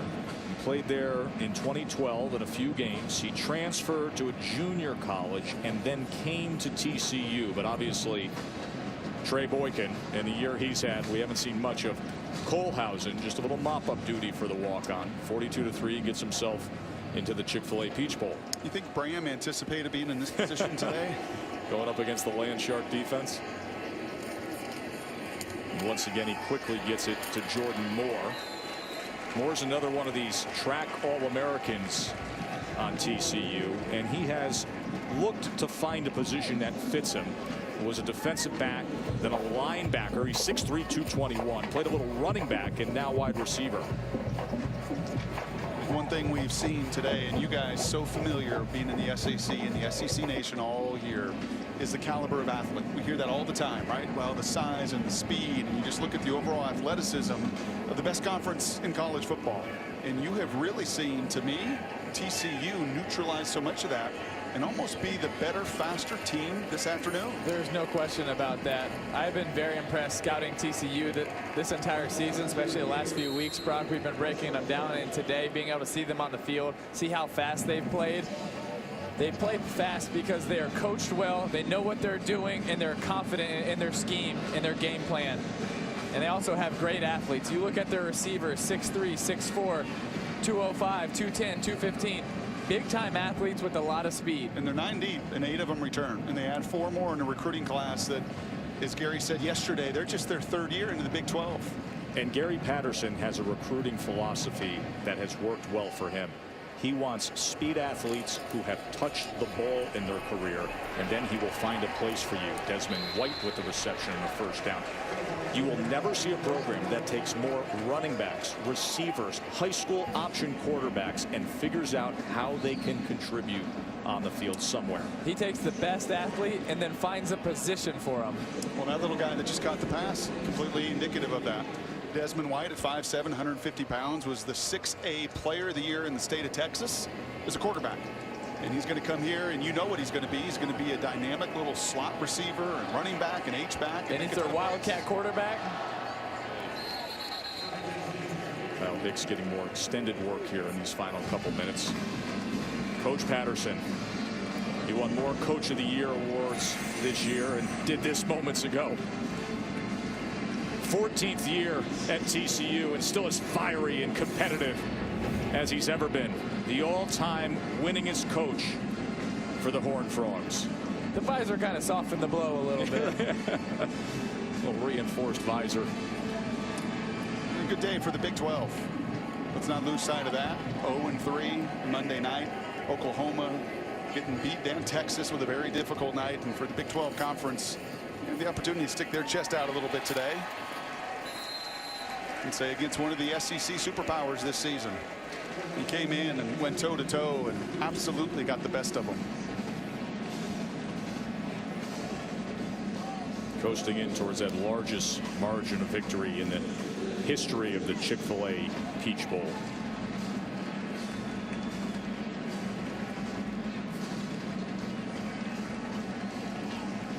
He played there in 2012 in a few games. He transferred to a junior college and then came to TCU, but obviously Trevone Boykin, in the year he's had, we haven't seen much of Kohlhausen. Just a little mop-up duty for the walk-on. 42-3, gets himself into the Chick-fil-A Peach Bowl. You think Bram anticipated being in this position today? Going up against the Land Shark defense. And once again, he quickly gets it to Jordan Moore. Moore's another one of these track All-Americans on TCU, and he has looked to find a position that fits him. Was a defensive back, then a linebacker. He's 6'3", 221. Played a little running back and now wide receiver. One thing we've seen today, and you guys so familiar being in the SEC and the SEC Nation all year, is the caliber of athlete. We hear that all the time, right? Well, the size and the speed, and you just look at the overall athleticism of the best conference in college football. And you have really seen, to me, TCU neutralize so much of that and almost be the better, faster team this afternoon. There's no question about that. I've been very impressed scouting TCU this entire season, especially the last few weeks, Brock. We've been breaking them down, and today being able to see them on the field, see how fast they've played. They play fast because they are coached well, they know what they're doing, and they're confident in their scheme and their game plan. And they also have great athletes. You look at their receivers, 6'3", 6'4", 205, 210, 215. Big-time athletes with a lot of speed. And they're 9 deep, and 8 of them return. And they add 4 more in a recruiting class that, as Gary said yesterday, they're just their 3rd year into the Big 12. And Gary Patterson has a recruiting philosophy that has worked well for him. He wants speed athletes who have touched the ball in their career, and then he will find a place for you. Desmond White with the reception and the first down. You will never see a program that takes more running backs, receivers, high school option quarterbacks, and figures out how they can contribute on the field somewhere. He takes the best athlete and then finds a position for him. Well, that little guy that just caught the pass, completely indicative of that. Desmond White at 5'7", 150 pounds, was the 6A player of the year in the state of Texas as a quarterback. And he's going to come here, and you know what he's going to be. He's going to be a dynamic little slot receiver and running back and H-back. And he's their Wildcat quarterback. Well, Hicks getting more extended work here in these final couple minutes. Coach Patterson, he won more Coach of the Year awards this year and did this moments ago. 14th year at TCU and still as fiery and competitive as he's ever been. The all-time winningest coach for the Horned Frogs. The visor kind of softened the blow a little bit. A little reinforced visor. A good day for the Big 12. Let's not lose sight of that. 0-3 Monday night. Oklahoma getting beat down. Texas with a very difficult night. And for the Big 12 Conference, the opportunity to stick their chest out a little bit today. And say against one of the SEC superpowers this season. He came in and went toe-to-toe and absolutely got the best of them. Coasting in towards that largest margin of victory in the history of the Chick-fil-A Peach Bowl.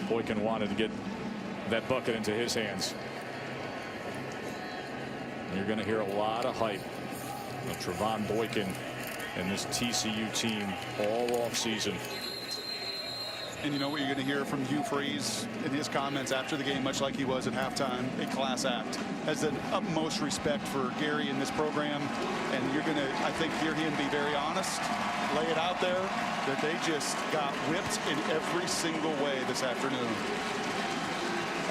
Boykin wanted to get that bucket into his hands. You're going to hear a lot of hype of Trevone Boykin and this TCU team all off season. And you know what you're going to hear from Hugh Freeze in his comments after the game, much like he was at halftime, a class act. Has the utmost respect for Gary in this program. And you're going to, I think, hear him be very honest, lay it out there, that they just got whipped in every single way this afternoon.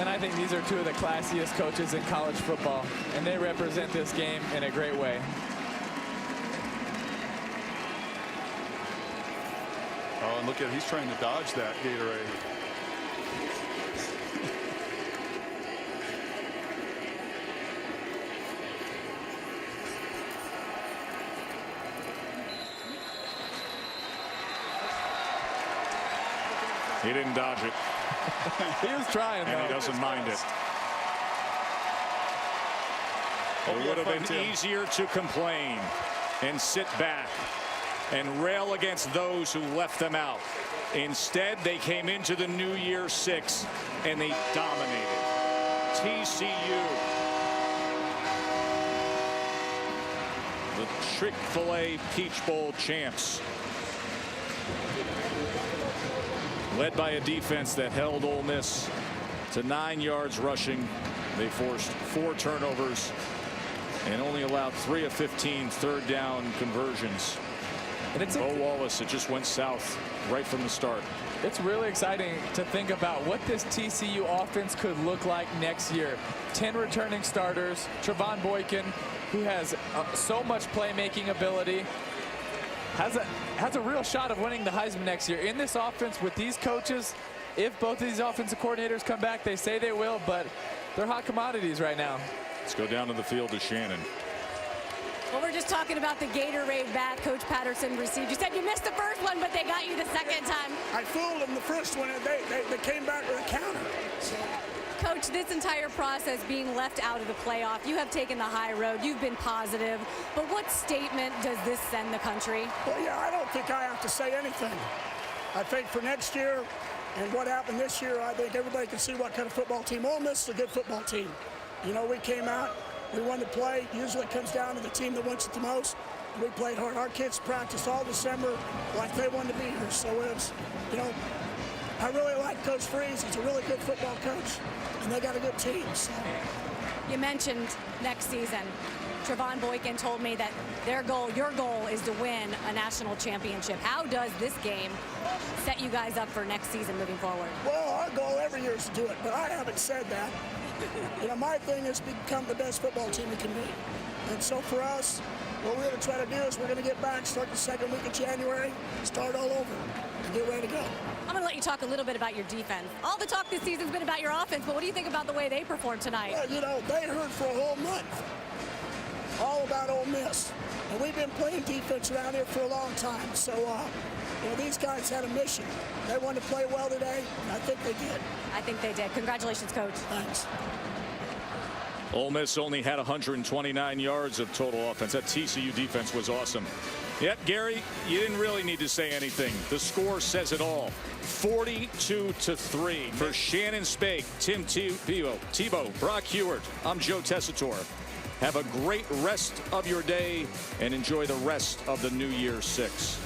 And I think these are two of the classiest coaches in college football, and they represent this game in a great way. Oh, and look at, he's trying to dodge that Gatorade. He didn't dodge it. He was trying, and he doesn't mind it. It would have been easier to complain and sit back and rail against those who left them out. Instead, they came into the New Year 6 and they dominated. TCU, the Chick-fil-A Peach Bowl champs, led by a defense that held Ole Miss to 9 yards rushing. They forced 4 turnovers and only allowed 3 of 15 third down conversions. And it's Bo Wallace, it just went south right from the start. It's really exciting to think about what this TCU offense could look like next year. 10 returning starters, Trevone Boykin, who has so much playmaking ability, has a real shot of winning the Heisman next year. In this offense with these coaches, if both of these offensive coordinators come back, they say they will, but they're hot commodities right now. Let's go down to the field to Shannon. Well, we're just talking about the Gatorade bat Coach Patterson received. You said you missed the first one, but they got you the second time. I fooled them the first one, and they came back with a counter. So. Coach, this entire process being left out of the playoff, you have taken the high road. You've been positive. But what statement does this send the country? Well, yeah, I don't think I have to say anything. I think for next year and what happened this year, I think everybody can see what kind of football team. Ole Miss is a good football team. You know, we came out, we won the play. Usually it comes down to the team that wants it the most. We played hard. Our kids practiced all December like they wanted to be here. So it's, you know, I really like Coach Freeze. He's a really good football coach, and they got a good team. So. You mentioned next season. Trevone Boykin told me that their goal, your goal, is to win a national championship. How does this game set you guys up for next season moving forward? Well, our goal every year is to do it, but I haven't said that. You know, my thing is to become the best football team we can be. And so for us, what we're going to try to do is we're going to get back, start the second week of January, start all over, and get ready to go. I'm going to let you talk a little bit about your defense. All the talk this season's been about your offense, but what do you think about the way they performed tonight? Well, you know, they heard for a whole month all about Ole Miss. And we've been playing defense around here for a long time. So, you know, these guys had a mission. They wanted to play well today, and I think they did. I think they did. Congratulations, Coach. Thanks. Ole Miss only had 129 yards of total offense. That TCU defense was awesome. Yep, Gary, you didn't really need to say anything. The score says it all. 42-3 for Shannon Spake, Tim Tebow, Brock Hewart. I'm Joe Tessitore. Have a great rest of your day and enjoy the rest of the New Year's 6.